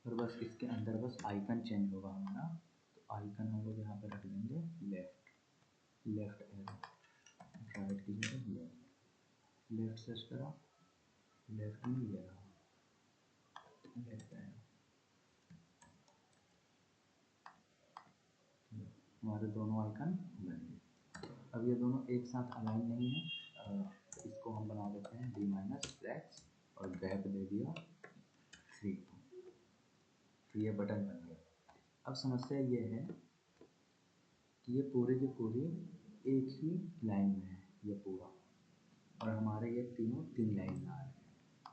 और बस इसके अंदर बस आइकन चेंज होगा हमारा। तो आइकन हम लोग यहाँ पे रख देंगे लेफ्ट, लेफ्ट एरो, राइट की जगह लेफ्ट, लेफ्ट सर्च करा, लेफ्ट में ये रहा लेफ्ट एरो। हमारे दोनों आइकन बन गए। अब ये दोनों एक साथ अलाइन नहीं है, इसको हम बना देते हैं डी माइनस फ्लेक्स और गैप दे दिया 3। तो ये बटन बन गया। अब समस्या ये है कि ये पूरे के पूरे एक ही लाइन में है ये पूरा, और हमारे ये तीनों 3 लाइन में आ रहे हैं।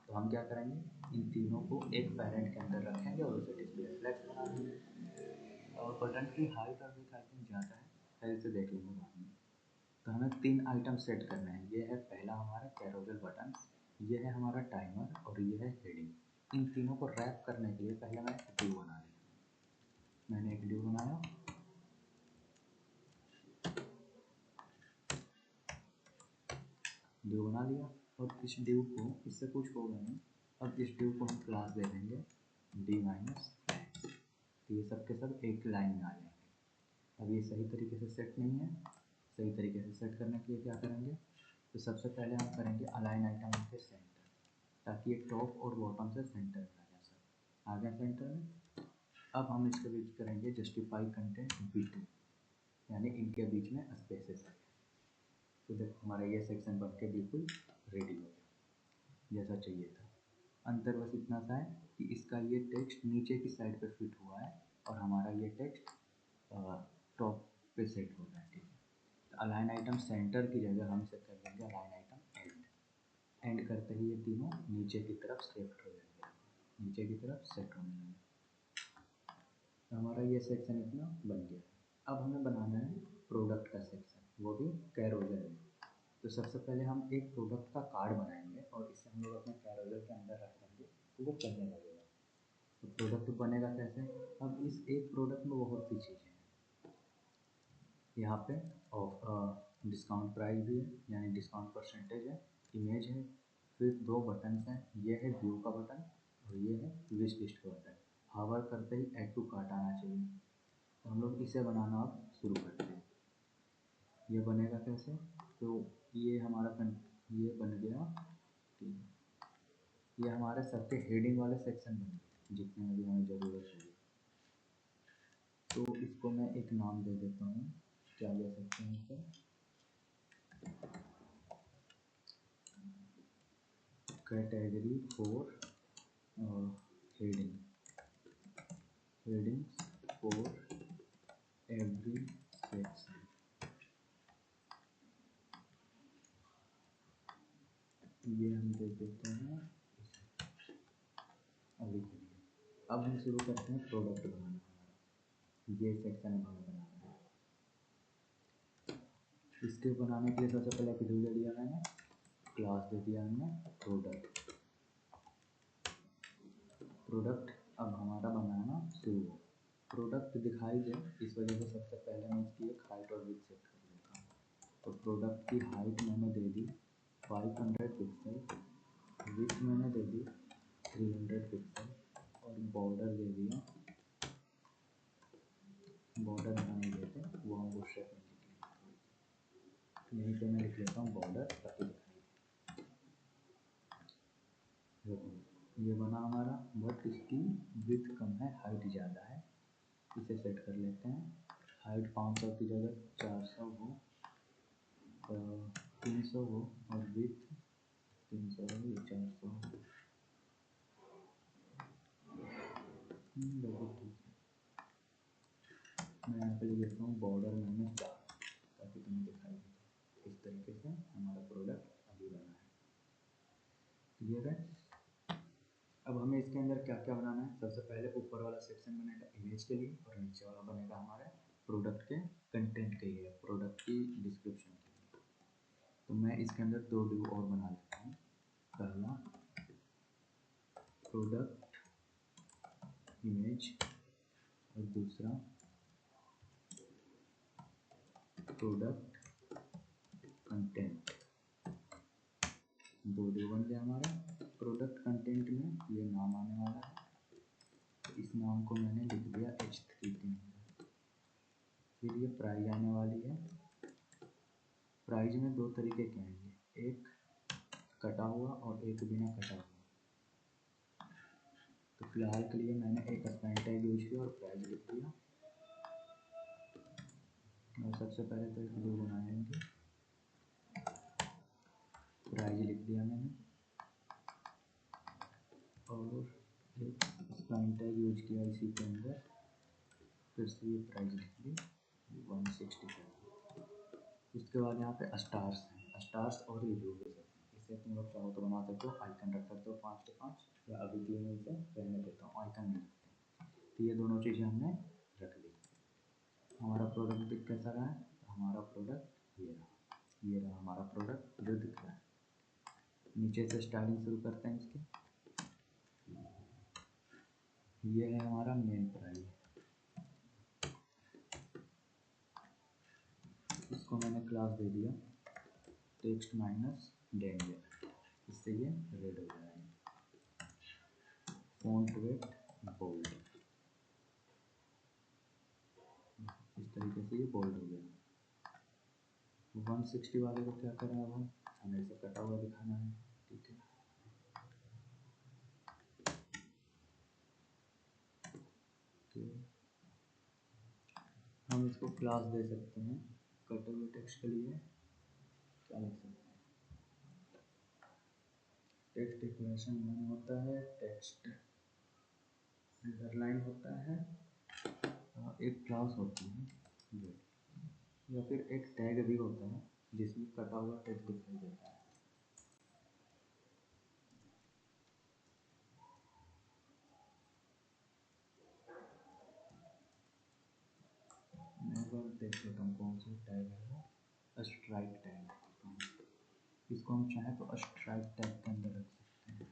तो हम क्या करेंगे, इन तीनों को एक पैरेंट के अंदर रखेंगे और उसे डिस्प्ले फ्लेक्स बना देंगे। और बटन की हाइट और विड्थ आई थिंक ज़्यादा है, पहले से देख लेंगे बाद में। तो हमें 3 आइटम सेट करने हैं। ये है पहला हमारा कैरोजल बटन, ये है हमारा टाइमर और ये है हेडिंग। इन तीनों को रैप करने के लिए पहले मैं एक ड्यू बना लेता हूँ। मैंने एक ड्यू बनाया, ड्यू बना लिया, और इस ड्यू को, इससे कुछ होगा नहीं, अब इस ड्यू को हम क्लास दे देंगे डी माइनस फ्लेक्स। तो ये सब के सब एक लाइन में आ जाएंगे। अब ये सही तरीके से सेट नहीं है, सही तरीके से सेट करने के लिए क्या करेंगे, तो सबसे पहले हम करेंगे अलाइन आइटम के सेंटर, ताकि ये टॉप और बॉटम से सेंटर में आ जाए। सब आ गया सेंटर में। अब हम इसके बीच करेंगे जस्टिफाई कंटेंट B2, यानी इनके बीच में स्पेसेस है। तो देखो हमारा ये सेक्शन बन के बिल्कुल रेडी हो गया जैसा चाहिए था। अंतर बस इतना सा है कि इसका ये टेक्स्ट नीचे की साइड पे फिट हुआ है और हमारा ये टेक्स्ट टॉप पे सेट हो रहा है। ठीक है, अलाइन आइटम सेंटर की जगह हम इसे कर देंगे अलाइन आइटम एंड। एंड करते ही ये तीनों नीचे की तरफ शिफ्ट हो जाएंगे, नीचे की तरफ सेट होने लगेंगे। तो हमारा ये सेक्शन इतना बन गया। अब हमें बनाना है प्रोडक्ट का सेक्शन, वो भी कैरोजल में। तो सबसे पहले हम एक प्रोडक्ट का कार्ड बनाएंगे और इसे हम लोग अपने कैरोजल के अंदर रख देंगे, तो वो चलने लगेगा। तो प्रोडक्ट बनेगा कैसे? अब इस एक प्रोडक्ट में बहुत सी चीज़ें हैं। यहाँ पे डिस्काउंट प्राइस भी है, यानी डिस्काउंट परसेंटेज है, इमेज है, फिर 2 बटन्स हैं, ये है व्यू का बटन और ये है विश लिस्ट का बटन। हावर करते ही ऐड टू कार्ट आना चाहिए। तो हम लोग इसे बनाना अब शुरू करते हैं। ये बनेगा कैसे? तो ये हमारा ये बन गया, ये हमारे सबके हेडिंग वाले सेक्शन बन गए जितने में भी हमें ज़रूरत होगी। तो इसको मैं एक नाम दे देता हूँ, क्या दे सकते हैं इसे, category for heading, headings for every section. ये हम दे देते हैं अभी के लिए। अब हम शुरू करते हैं प्रोडक्ट बनाना। ये सेक्शन हमें बनाना है। इसके बनाने के लिए सबसे पहले एक ड्यू दे दिया मैंने, क्लास दे दिया हमने प्रोडक्ट। प्रोडक्ट अब हमारा बनाना शुरू हो। प्रोडक्ट दिखाई दे इस वजह से सबसे पहले मैं इसकी एक हाइट और विड्थ सेट कर लेता हूँ। तो प्रोडक्ट की हाइट मैंने दे दी 500 पिक्सल, विड्थ मैंने दे दी 300 पिक्सल, और बॉर्डर दे दिया, बॉर्डर यहाँ नहीं देते, वो हम बूटस्ट्रैप में लिख लेंगे। यहीं पे मैं लिख लेता हूँ बॉर्डर, ताकि दिखाई दे। ये बना हमारा, बट इसकी विड्थ कम है, हाइट ज़्यादा है। इसे सेट कर लेते हैं। हाइट 500 की जगह 400 हो, 300 हो, और विड्थ 300 400 लगभग ठीक है। मैं यहाँ पे लिख देता हूँ बॉर्डर -4 ताकि तुम्हें दिखाई दे। इस तरीके से हमारा प्रोडक्ट अभी बना है। क्लियर है? अब हमें इसके अंदर क्या क्या बनाना है। सबसे पहले ऊपर वाला सेक्शन बनेगा इमेज के लिए और नीचे वाला बनेगा हमारे प्रोडक्ट के कंटेंट के लिए, प्रोडक्ट की डिस्क्रिप्शन के लिए। तो मैं इसके अंदर 2 डिव और बना लेता हूँ। पहला प्रोडक्ट इमेज और दूसरा प्रोडक्ट कंटेंट। 2 डिव बन गया हमारा। प्रोडक्ट कंटेंट में ये नाम आने वाला है, तो इस नाम को मैंने लिख दिया H3 के अंदर। फिर ये प्राइस आने वाली है। प्राइस में 2 तरीके के आएंगे, एक कटा हुआ और एक बिना कटा हुआ। तो फिलहाल के लिए मैंने एक स्पैन टैग यूज किया और प्राइस लिख दिया। और सबसे पहले तो एक डिव बनाएंगे, प्राइस लिख दिया मैंने और एक स्पैन टैग यूज किया इसी के अंदर। फिर से ये प्राइस लिख दी 165। उसके बाद यहाँ पे स्टार्स हैं, स्टार्स और रिव्यू दे सकते हैं। इसे तुम लोग चाहो तो बना सकते हो, आइकन रख सकते हो 5 के 5, या अभी के लिए मैं इसे रहने देता हूँ, आइकन नहीं रखते। तो ये दोनों चीज़ें हमने रख ली। हमारा प्रोडक्ट दिख कैसा रहा है? हमारा प्रोडक्ट ये रहा हमारा प्रोडक्ट जो दिख रहा है। नीचे से स्टार्टिंग शुरू करते हैं इसके। ये है हमारा मेन प्राइस। इसको मैंने क्लास दे दिया टेक्स्ट माइनस डेंजर, इससे ये रेड हो जाएगा। फॉन्ट वेट बोल्ड, इस तरीके से ये बोल्ड हो गया। 160 वाले को क्या करें, अब हमें इसे कटा हुआ दिखाना है। ठीक है, तो हम इसको क्लास दे सकते हैं कटे हुए टेक्स्ट के लिए। क्या लिख सकते हैं? टेक्स्ट डिक्लेरेशन में होता है, टेक्स्ट अंडरलाइन होता है, और एक क्लास होती है या फिर एक टैग भी होता है जिसमें कटा हुआ टेक्स्ट दिखाई देता है। मैं एक बार देख लेता हूँ कौन सा टैग है वो, स्ट्राइक टैग। इसको हम चाहें तो स्ट्राइक टैग के अंदर रख सकते हैं।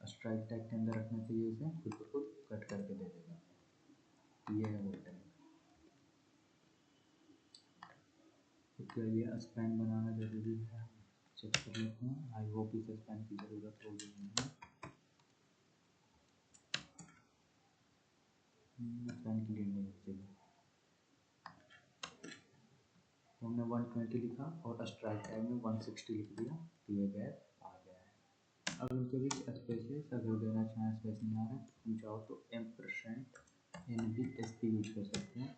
स्ट्राइक टैग के अंदर रखने से ये इसे खुद ब खुद कट करके दे देगा। ये है वो टैग। तो क्या ये स्पैन बनाना जरूरी है? चेक कर लेते हैं। आई होप इसे स्पैन की ज़रूरत होगी नहीं। स्पैन की नीड नहीं चाहिए। हमने 120 लिखा और स्ट्राइक टैग में 160 लिख दिया, तो ये गैप आ गया है। अब इनके बीच स्पेसेस अगर देना चाहें, स्पेस नहीं आ रहा है, हम चाहो तो %NBSP यूज कर सकते हैं।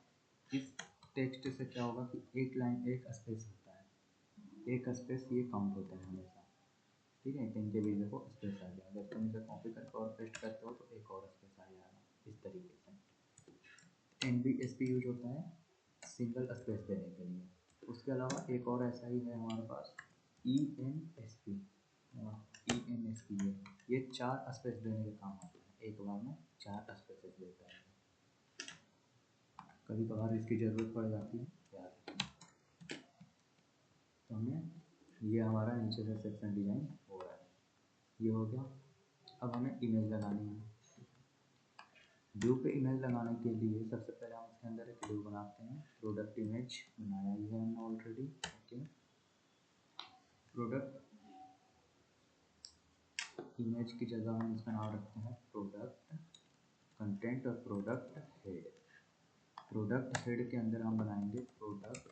इस टेक्स्ट से क्या होगा कि एक लाइन एक स्पेस होता है, एक स्पेस ये काउंट होता है हमेशा। ठीक है, इनके बीच देखो स्पेस आ गया। अगर तुम इसे कॉपी करके और पेस्ट करते हो तो एक और स्पेस आ जाएगा। इस तरीके से NBSP यूज होता है सिंगल स्पेस देने के लिए। उसके अलावा एक और ऐसा ही है हमारे पास ENSP। ये 4 स्पेस देने के काम आता है, एक बार में 4 स्पेसेस देता है। कभी कभार इसकी ज़रूरत पड़ जाती है, याद रखना। तो हमें ये हमारा नीचे से सेक्शन डिज़ाइन हो रहा है, ये हो गया। अब हमें इमेज लगानी है। व्यू पे इमेज लगाने के लिए सबसे पहले हम इसके अंदर एक व्यू बनाते हैं। प्रोडक्ट इमेज बनाया ही है हमने ऑलरेडी। ओके, प्रोडक्ट इमेज की जगह हम इसका नाम रखते हैं प्रोडक्ट कंटेंट और प्रोडक्ट हेड। प्रोडक्ट हेड के अंदर हम बनाएंगे प्रोडक्ट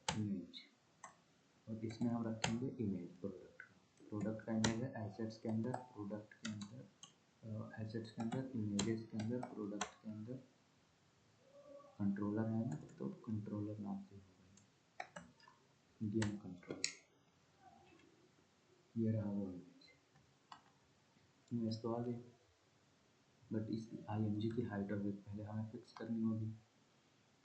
इमेज और इसमें हम रखेंगे इमेज प्रोडक्ट का इमेज है एसेट्स के अंदर, प्रोडक्ट के अंदर, एसेट्स के अंदर, इमेजेस के अंदर, प्रोडक्ट के अंदर। कंट्रोलर है ना, तो कंट्रोलर नाम से होगा। मीडियम कंट्रोल, ये रहा वो इमेज तो आ गई, बट इस IMG की हाइट और विड्थ पहले हमें फिक्स करनी होगी।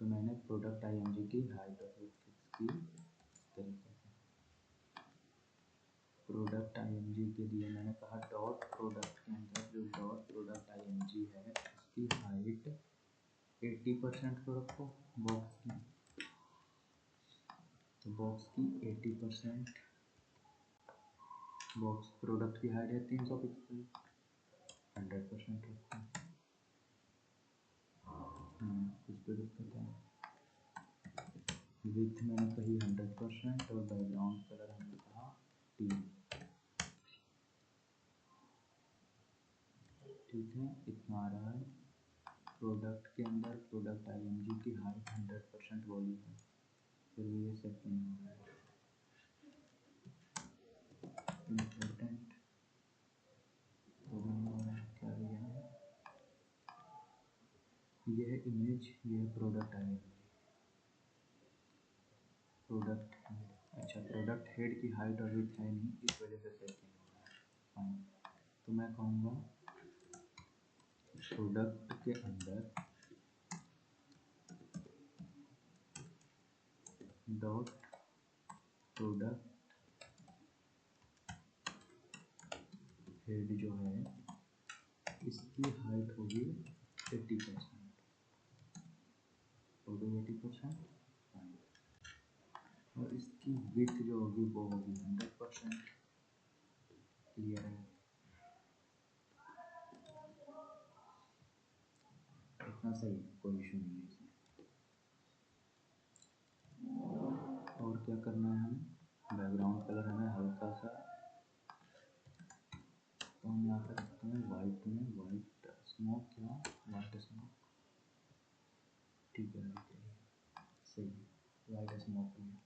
तो मैंने प्रोडक्ट IMG की हाइट और विड्थ फिक्स की इस तरीके से। प्रोडक्ट IMG के लिए मैंने कहा डॉट प्रोडक्ट के अंदर जो डॉट प्रोडक्ट IMG है उसकी हाइट 80% को रखो बॉक्स की, तो बॉक्स की 80%, बॉक्स प्रोडक्ट की हाइट है 300 पिक्सल, 100% रखो। कुछ तो दिक्कत है। विड्थ मैंने कही 100% और बैकग्राउंड कलर हमने कहा टील। ठीक है, इतना आ रहा है। प्रोडक्ट के अंदर प्रोडक्ट IMG की हाइट 100% वॉल्यूम है, फिर ये सेट नहीं हो रहा है। इम्पोर्टेंट प्रॉब्लम हो रहा है, क्या है ये है इमेज, ये है प्रोडक्ट IMG। प्रोडक्ट हेड, अच्छा प्रोडक्ट हेड की हाइट और विड्थ है नहीं, इस वजह से सेट नहीं हो रहा है। फाइन, तो मैं कहूँगा प्रोडक्ट के अंदर डॉट प्रोडक्ट हेड जो है इसकी हाइट होगी 80%, होगी 80%। और इसकी विड्थ जो होगी वो होगी 100%। क्लियर है, इतना सही, कोई इशू नहीं है इसमें। और क्या करना है हमें, बैकग्राउंड कलर हमें हल्का सा, तो हम यहाँ पर रखते हैं वाइट में, वाइट स्मोक या वाइट स्मोक, ठीक है अभी के लिए सही है, वाइट स्मोक में।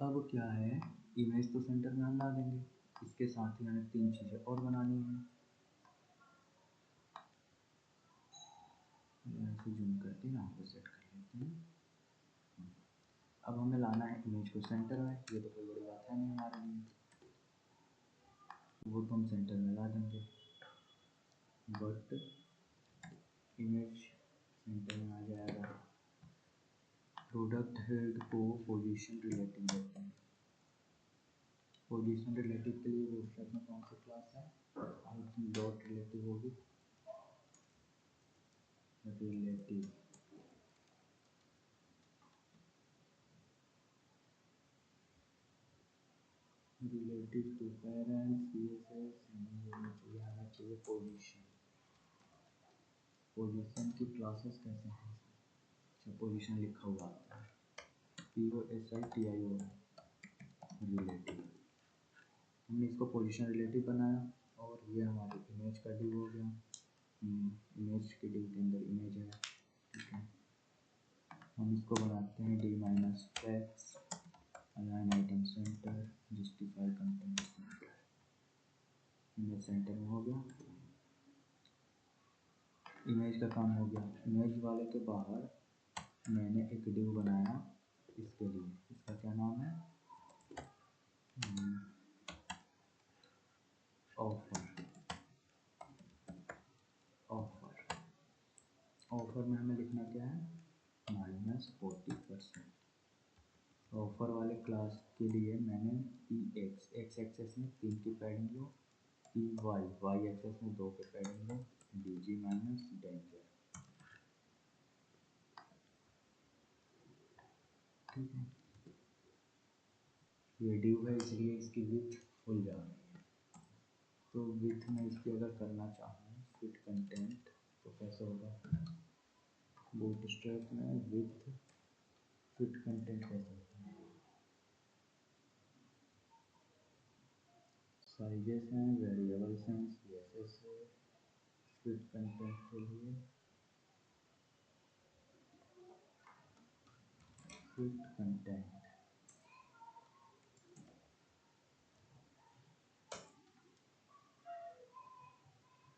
अब क्या है, इमेज तो सेंटर में हम ला देंगे, इसके साथ ही हमें 3 चीज़ें और बनानी है। ऐसे जूम करके यहाँ पर सेट कर लेते हैं। अब हमें लाना है इमेज को सेंटर में, ये तो कोई बड़ी बात है नहीं हमारे लिए, वो तो हम सेंटर में ला देंगे, बट इमेज सेंटर में आ जाएगा। प्रोडक्ट हेड को पोजीशन रिलेटिव देते हैं। पोजीशन रिलेटिव के लिए वेबसाइट में कौन सी क्लास है, डॉट रिलेटिव होगी, relative relative to parent CSS चाहिए, आना चाहिए पोजीशन। पोजीशन की क्लासेस कैसे हैं, अच्छा पोजीशन लिखा हुआ आता है POSITIO रिलेटिव, हमने इसको पोजीशन रिलेटिव बनाया और ये हमारी इमेज का डिव हो गया। इमेज के डिव के अंदर इमेज है, ठीक है। हम इसको बनाते हैं D-tags, align item center, justify content center, image center में हो गया। इमेज का काम हो गया। इमेज वाले के बाहर मैंने एक डिव बनाया इसके लिए, इसका क्या नाम है, ऑफर। ऑफर ऑफर में हमें लिखना क्या है, -40%। ऑफर वाले क्लास के लिए मैंने एक्स एक्सेस में 3 की पैडिंग लो, वाई एक्सेस में 2 की पैडिंग लो, DG माइनस डेंजर, ठीक है। ये डिव है इसलिए इसकी विड्थ फुल जा रही है, तो विड्थ में इसकी अगर करना चाहूँ फिट कंटेंट तो कैसे होगा, बूटस्ट्रैप में विड्थ फिट कंटेंट कैसे होता है, साइजेस हैं, वेरिएबल्स हैं, CSS है, फिट कंटेंट के लिए fit content,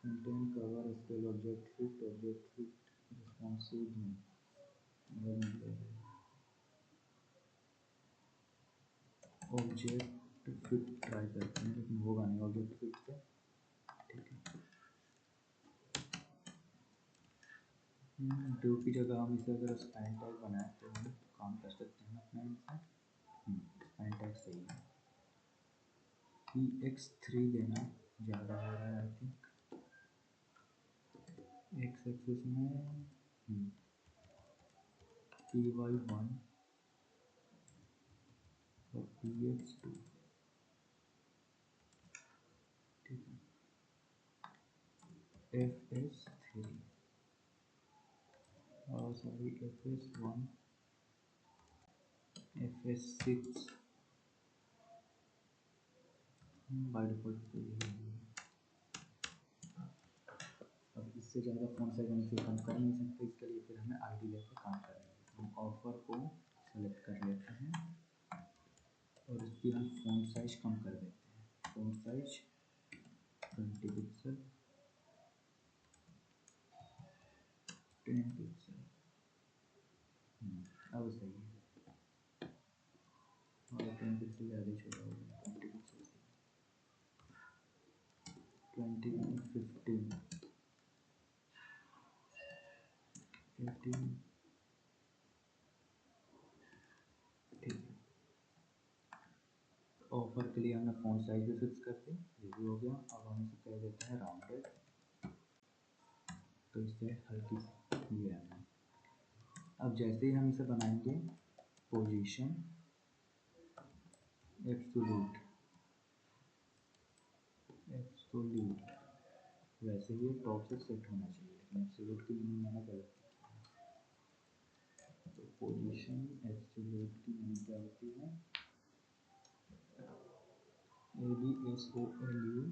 content cover scale object fit responsive में ऑब्जेक्ट फिट ट्राई करते हैं, लेकिन होगा नहीं ऑब्जेक्ट फिट से। ठीक है, डू की जगह हम इसे अगर स्पैन टैग बनाए तो हम काम कर सकते हैं अपने इनसे। स्पैन टैग सही है। ex3 देना ज़्यादा हो रहा है आई थिंक। एक्स एक्सिस में py1 और px2। ठीक है, fs3 और sorry fs1 fs6 by default तो यही है। अब इससे ज़्यादा फ़ॉन्ट साइज हम इसे कम कर नहीं सकते, इसके लिए फिर हमें आईडी लेकर काम करेंगे। हम ऑफर को सेलेक्ट कर लेते हैं और इसकी हम फ़ॉन्ट साइज कम कर देते हैं। Font size 20 pixel, 10 pixel. अब सही है, और 10 पिक्सल ज़्यादा छोटा हो गया। 20 पिक्सल से 20 15 18। ठीक है, ऑफर के लिए हमने फ़ॉन्ट साइज भी फिक्स कर दी, ये भी हो गया। अब हम इसे कह देते हैं राउंडेड, तो इससे हल्की सी ये है। अब जैसे ही हम इसे बनाएंगे पोजीशन एब्सोल्यूट वैसे ही टॉप से सेट होना चाहिए, लेकिन एब्सोल्यूट की मीनिंग मैंने गलत की। तो पोजीशन एब्सोल्यूट की मीनिंग क्या होती है? ABSOLUT।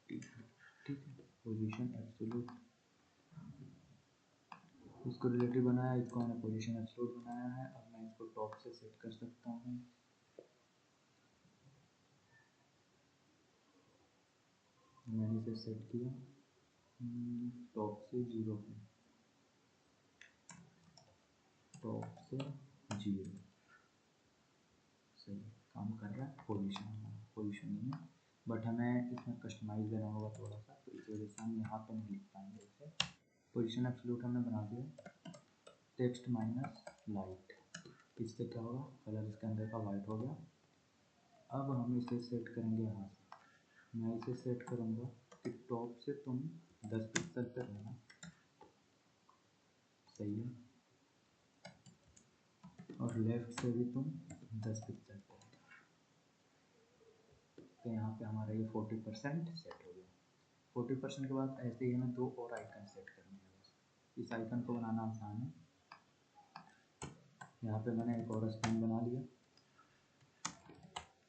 ठीक है, पोजीशन एब्सोल्यूट। इसको रिलेटिव बनाया, इसको मैंने पोजीशन एब्सोल्यूट बनाया है। अब मैं इसको टॉप से सेट कर सकता हूँ। मैंने इसे सेट किया टॉप से 0 पे, टॉप से 0। सही काम कर रहा है। पोजीशन नहीं है, बट हमें इसमें कस्टमाइज देना होगा थोड़ा सा, तो इस वजह से हम यहाँ पर नहीं लिख पाएंगे इसे। पोजीशन एब्सोल्यूट हमने बना दिया। टेक्स्ट माइनस लाइट, इससे क्या होगा, कलर इसके अंदर का वाइट हो गया। अब हम इसे सेट करेंगे यहाँ से। मैं इसे सेट करूँगा कि टॉप से तुम 10 पिक्सल पर रहना। सही है, और लेफ्ट से भी तुम 10 पिक्सल पर। तो यहाँ पे हमारा ये 40% सेट हो गया। 40% के बाद ऐसे ही हमें 2 और आइकन सेट करने हैं। बस इस आइकन को बनाना आसान है। यहाँ पे मैंने एक और स्पैन बना लिया,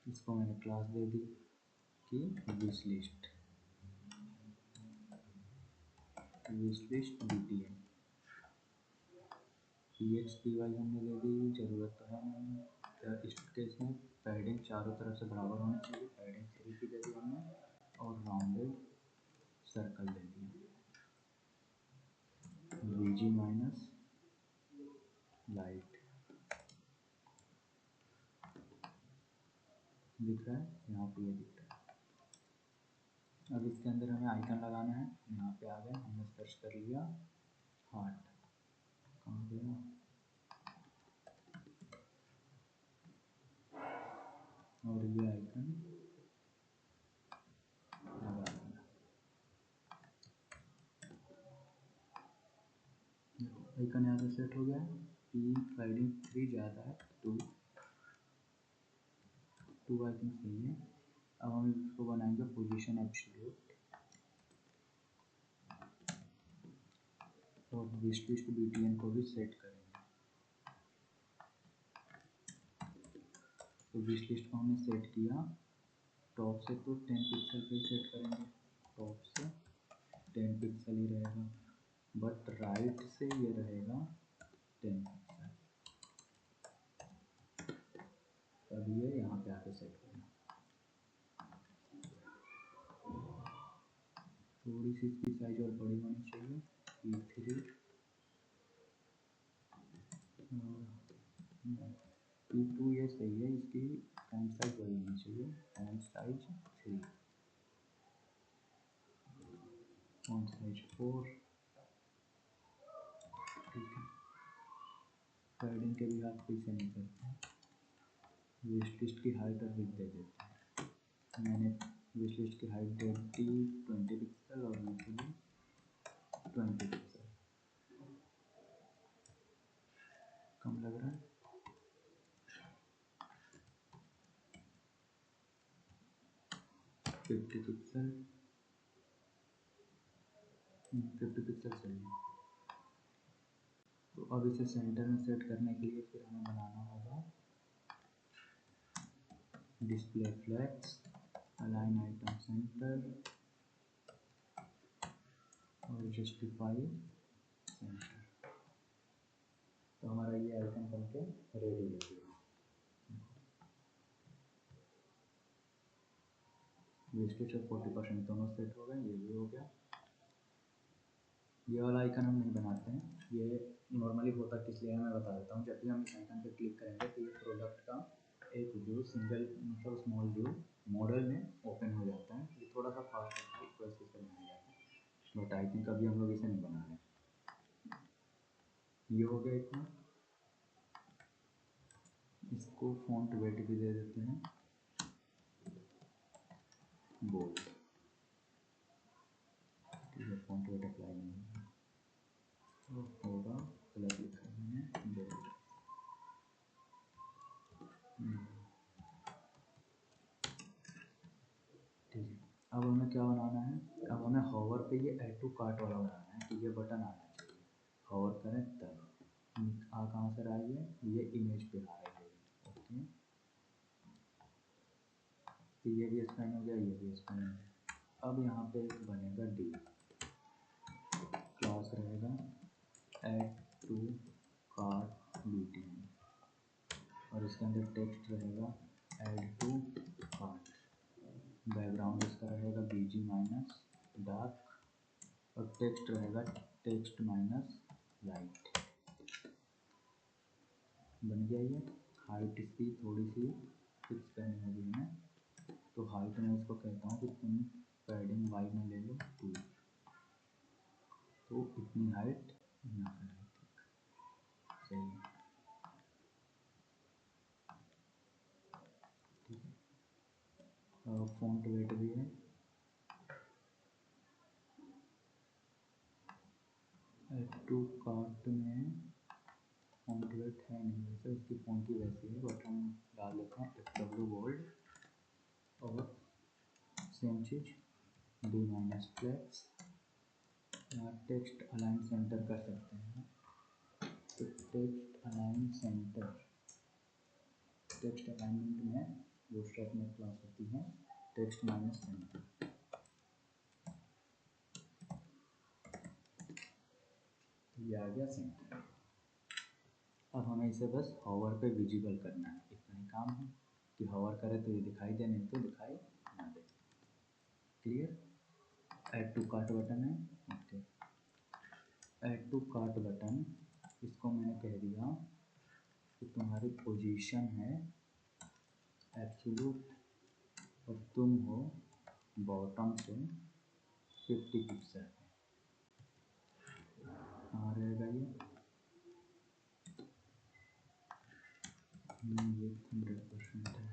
इसको मैंने क्लास दे दी कि विश लिस्ट BTN। PXPY हमने दे दी, ज़रूरत तो है नहीं। इस केस में पैडिंग चारों तरफ से बराबर होनी चाहिए, पैडिंग 3 की दे दी हमने, और राउंडेड सर्कल दे दिया। VG माइनस लाइट दिख रहा है, यहाँ पे ये दिख रहा है। अब इसके अंदर हमें आइकन लगाना है। यहाँ पे आ गए, हमने सर्च कर लिया हार्ट, कहाँ गया, और ये आइकन लगा दिया। आइकन यहाँ से सेट हो गया। P पैडिंग 3 ज़्यादा है, 2 आइकन सही है। अब हम इसको बनाएंगे पोजीशन एब्सोल्यूट, और विश लिस्ट BTN को भी सेट करेंगे। तो विश लिस्ट को हमने सेट किया, टॉप से तो 10 पिक्सल पे सेट करेंगे, टॉप से 10 पिक्सल ही रहेगा, बट राइट से ये रहेगा 10 पिक्सल। अब ये यहाँ पे आके सेट करना। थोड़ी सी इसकी साइज और बड़ी होनी चाहिए, E3 और P2 ये सही है, इसकी फॉन्ट साइज वही होनी चाहिए, फॉन्ट साइज 3, फॉन्ट साइज 4, ठीक है। पैडिंग के भी आप पीछे नहीं करते हैं, विश लिस्ट की हाइट और विड्थ दे देते हैं। मैंने विश लिस्ट की हाइट दे दी 20 पिक्सल और नीचे भी 20 पिक्सल। कम लग रहा है? 50 पिक्सल, 50 पिक्सल चाहिए। तो अब इसे सेंटर में सेट करने के लिए फिर हमें बनाना होगा display flex, align item center और जस्टिफाई सेंटर। तो हमारा ये आइटम बनके रेडी हो गया। वेस्टेज और 40% दोनों सेट हो गए, ये भी हो गया। ये वाला आइकन हम नहीं बनाते हैं, ये नॉर्मली होता किस लिए है मैं बता देता हूँ। जब भी हम इस आइकन पे क्लिक करेंगे तो ये प्रोडक्ट का एक व्यू, सिंगल मतलब स्मॉल व्यू मॉडल में ओपन हो जाता है। ये थोड़ा सा फास्ट होता है, इस वजह से इसे बनाया जाता है, बट आई थिंक अभी हम लोग इसे नहीं बना रहे। ये हो गया इतना। इसको फॉन्ट वेट भी दे देते हैं बोल्ड, ठीक है। फॉन्ट वेट अप्लाई नहीं है तो होगा, गलत लिखा है मैंने, बोल्ड। ठीक है। अब हमें क्या बनाना है, अब हमें हॉवर पे ये ऐड टू कार्ट वाला बनाना है कि ये बटन आना चाहिए। हॉवर करें तब आ कहाँ से रहा है, ये इमेज पे आ रही है। ओके, तो ये भी स्पैन हो गया, ये भी स्पैन हो गया। अब यहाँ पे एक बनेगा डी क्लास रहेगा ऐड टू कार्ट BTN और इसके अंदर टेक्स्ट रहेगा ऐड टू कार्ट। बैकग्राउंड इसका रहेगा BG माइनस डार्क और टेक्स्ट रहेगा टेक्स्ट माइनस लाइट। बन गया ये। हाइट इसकी थोड़ी सी फिक्स करनी होगी हमें, तो हाइट में इसको कहता हूँ कि तुम पैडिंग वाई में ले लो 2, तो इतनी हाइट यहाँ पर है, सही है, ठीक है। और फॉन्ट वेट भी है, ऐड टू कार्ट में फॉन्ट वेट है नहीं वैसे, उसकी फॉन्ट की वैसी है, बट हम डाल लेते हैं FW बोल्ड और सेम चीज़ D माइनस फ्लेक्स। यहाँ टेक्स्ट अलाइन सेंटर कर सकते हैं, तो text align centre, text alignment में बूटस्ट्रैप में क्लास होती है टेक्स्ट माइनस सेंटर, ये आ गया सेंटर। अब हमें इसे बस हॉवर पे विजिबल करना है, इतना ही काम है कि हॉवर करे तो ये दिखाई दे, नहीं तो दिखाई ना दे। Clear? Add to cart button है, okay. Add to cart button, इसको मैंने कह दिया कि तुम्हारी पोजीशन है एब्सोल्यूट और तुम हो बॉटम से 50 पिक्सल। कहाँ रहेगा ये? ये 100% है,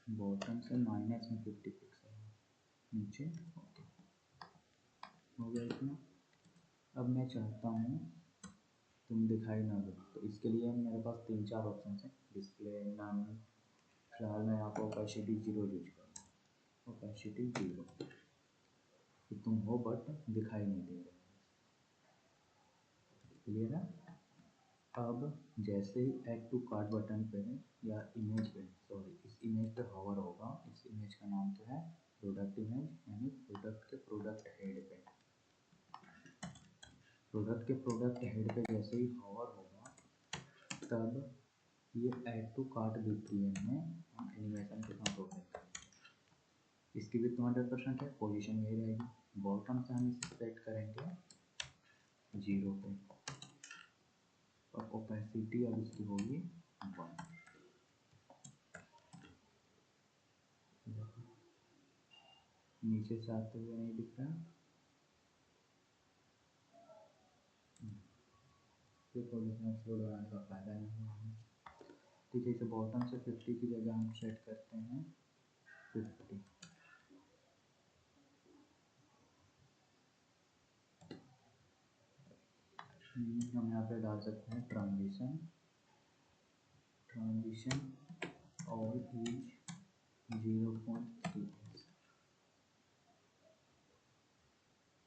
बॉटम से माइनस में 50 पिक्सल नीचे, ओके हो गया इतना। अब मैं चाहता हूँ तुम दिखाई ना दो, तो इसके लिए मेरे पास 3-4 ऑप्शन है। डिस्प्ले नन, फिलहाल मैं यहाँ पर ओपेसिटी 0 यूज करूँगा, ओपेसिटी 0, कि तुम हो बट दिखाई नहीं दे रहे। क्लियर है? अब जैसे ही ऐड टू कार्ट बटन पे या इमेज पे, सॉरी इस इमेज पे हॉवर होगा, इस इमेज का नाम तो है प्रोडक्ट इमेज, यानी प्रोडक्ट के प्रोडक्ट हेड पे, प्रोडक्ट के प्रोडक्ट हेड पे जैसे ही हॉवर होगा तब ये ऐड टू कार्ट BTN में हम एनिमेशन के साथ ओपन करेंगे। इसकी भी 200% है, पोजीशन यही रहेगी। बॉटम से हम इसे सेट करेंगे 0 पे, ओपेसिटी अब इसकी होगी 1। नीचे से आते हुए नहीं दिख रहा, फिर पोजीशन फ्लो लगाने का फायदा नहीं है। ठीक है, इसे बॉटम से 50 की जगह हम सेट करते हैं 50। हम यहाँ पे डाल सकते हैं ट्रांजिशन ऑल इज 0.3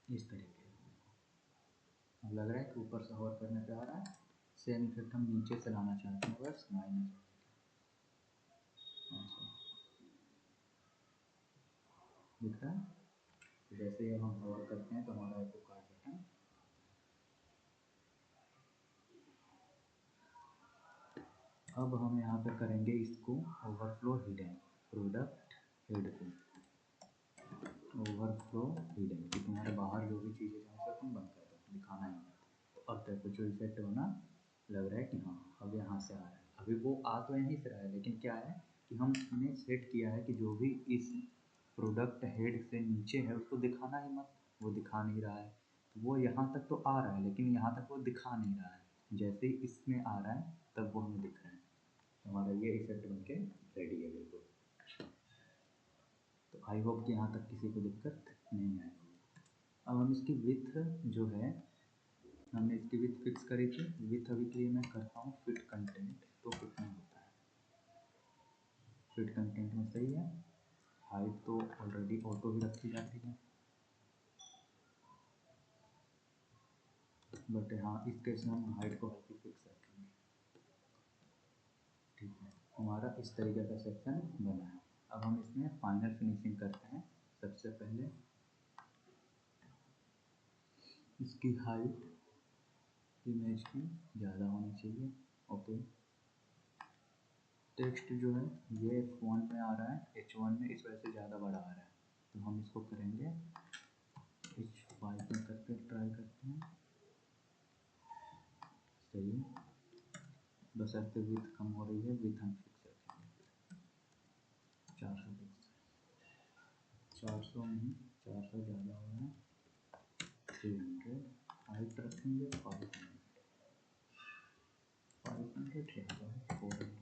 इस तरीके। अब लग रहा है कि ऊपर से होवर करने पे आ रहा है। सेम इफेक्ट हम नीचे से लाना चाहते हैं, बस माइनस दिख रहा है। जैसे ही हम होवर करते हैं तो हमारा एक कार्ड बटन, अब हम यहाँ पे करेंगे इसको ओवरफ्लो हिडन, प्रोडक्ट हेड को ओवरफ्लो हिडन, कि तुम्हारे बाहर जो भी चीज़ें जहाँ से तुम बंद कर दो, दिखाना ही नहीं। अब तेरे को जो इफेक्ट होना लग रहा है कि हाँ अब यहाँ से आ रहा है। अभी वो आ तो यहीं से रहा है, लेकिन क्या है कि हमने सेट किया है कि जो भी इस प्रोडक्ट हेड से नीचे है उसको दिखाना ही मत, वो दिखा नहीं रहा है। वो यहाँ तक तो आ रहा है, लेकिन यहाँ तक वो दिखा नहीं रहा है। जैसे ही इसमें आ रहा है तब वो हमें दिख रहा है। हमारा ये इफेक्ट बनके रेडी है बिल्कुल। तो आई होप कि यहाँ तक किसी को दिक्कत नहीं आएगी। अब हम इसकी विथ जो है, हमने इसकी विथ फिक्स करी थी। विथ अभी के लिए मैं करता हूँ फिट कंटेंट, तो कितना होता है फिट कंटेंट में सही है। हाइट तो ऑलरेडी ऑटो ही रखी जाती है, बट हाँ इस केस में हम हाइट को हल्की फिक्स रखेंगे। ठीक है, हमारा इस तरीके का सेक्शन बना है। अब हम इसमें फाइनल फिनिशिंग करते हैं। सबसे पहले इसकी हाइट इमेज की ज़्यादा होनी चाहिए। ओके, टेक्स्ट जो है ये F1 में आ रहा है, H1 में इस वजह से ज़्यादा बड़ा आ रहा है, तो हम इसको करेंगे H5 में करके ट्राई करते हैं। सही, बस ऐसे विथ कम हो रही है, विथ हम फिक्स रखेंगे 400 पिक्सल, 400 नहीं 400 ज़्यादा हो रहा है, 300। हाइट रखेंगे 500 ज़्यादा है, 400।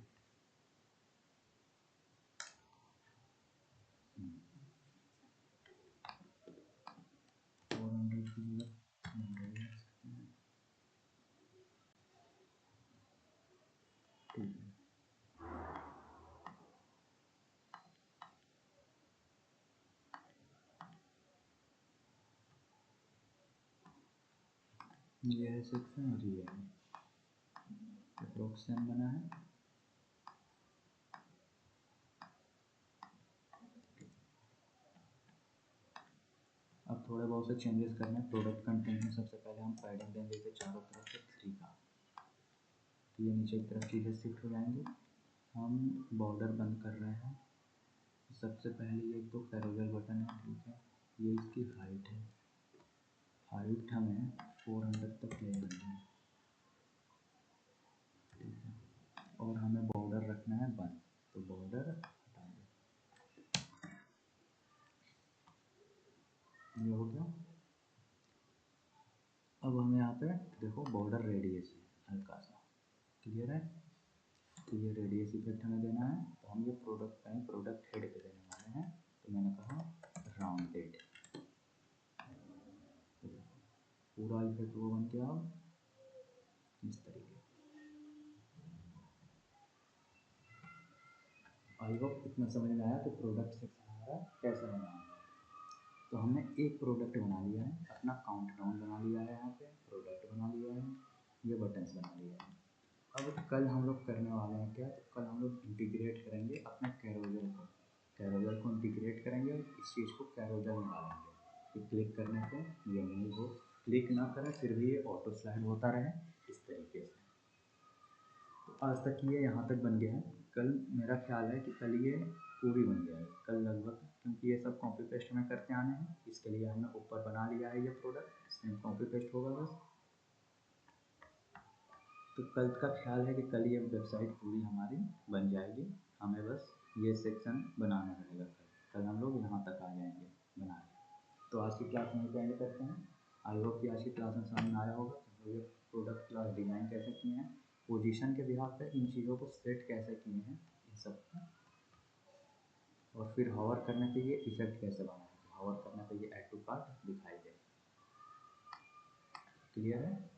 ये है सेक्शन और ये है अप्रोक्स सेम बना है। अब थोड़े बहुत से चेंजेस करने हैं प्रोडक्ट कंटेंट में। सबसे पहले हम पैडिंग देंगे इसे चारों तरफ से 3 का, तो ये नीचे की तरफ चीज़ें शिफ्ट हो जाएंगी। हम बॉर्डर बंद कर रहे हैं। सबसे पहले ये तो कैरोजल बटन है, ठीक है, ये इसकी हाइट है। हाइट हमें 400 तक ले जाना है, ठीक है, और हमें बॉर्डर रखना है बंद, तो बॉर्डर हटा दो। ये हो गया। अब हमें यहाँ पे देखो बॉर्डर रेडियस है हल्का सा, क्लियर है। तो ये रेडियस इफेक्ट हमें देना है, तो हम ये प्रोडक्ट हेड पे देने वाले हैं। तो मैंने कहा राउंडेड, पूरा इफेक्ट वो बन गया इस तरीके। आई होप इतना समझ में आया कि प्रोडक्ट सेक्शन हमारा कैसे बनाना है। तो हमने एक प्रोडक्ट बना लिया है, अपना काउंटडाउन बना लिया है, यहाँ पे प्रोडक्ट बना लिया है, ये बटन्स बना लिया है। अब कल हम लोग करने वाले हैं क्या, तो कल हम लोग इंटीग्रेट करेंगे अपने कैरोजल को इंटीग्रेट करेंगे और इस चीज़ को कैरोजल में डालेंगे। तो क्लिक करने पे ये मूव हो, क्लिक ना करें फिर भी ये ऑटो स्लाइड होता रहे इस तरीके से। तो आज तक ये यहाँ तक बन गया है। कल मेरा ख्याल है कि कल ये पूरी बन गया है कल लगभग, क्योंकि ये सब कॉपी पेस्ट में करते आने हैं। इसके लिए हमने ऊपर बना लिया है ये प्रोडक्ट, इसमें कॉपी पेस्ट होगा बस। तो कल का ख्याल है कि कल ये वेबसाइट पूरी हमारी बन जाएगी, हमें बस ये सेक्शन बनाना रहेगा। कल हम लोग यहाँ तक आ जाएंगे बनाने। तो आज की क्लास में एंड करते हैं। आई होप कि आज की क्लास में समझ में आया होगा तो ये प्रोडक्ट क्लास डिज़ाइन कैसे किए हैं, पोजीशन के बिहार पे इन चीज़ों को सेट कैसे किए हैं इन सब का, और फिर हॉवर करने पे ये इफेक्ट कैसे बनाए, हॉवर करने पे ये ऐड टू कार्ट दिखाई दे। क्लियर है?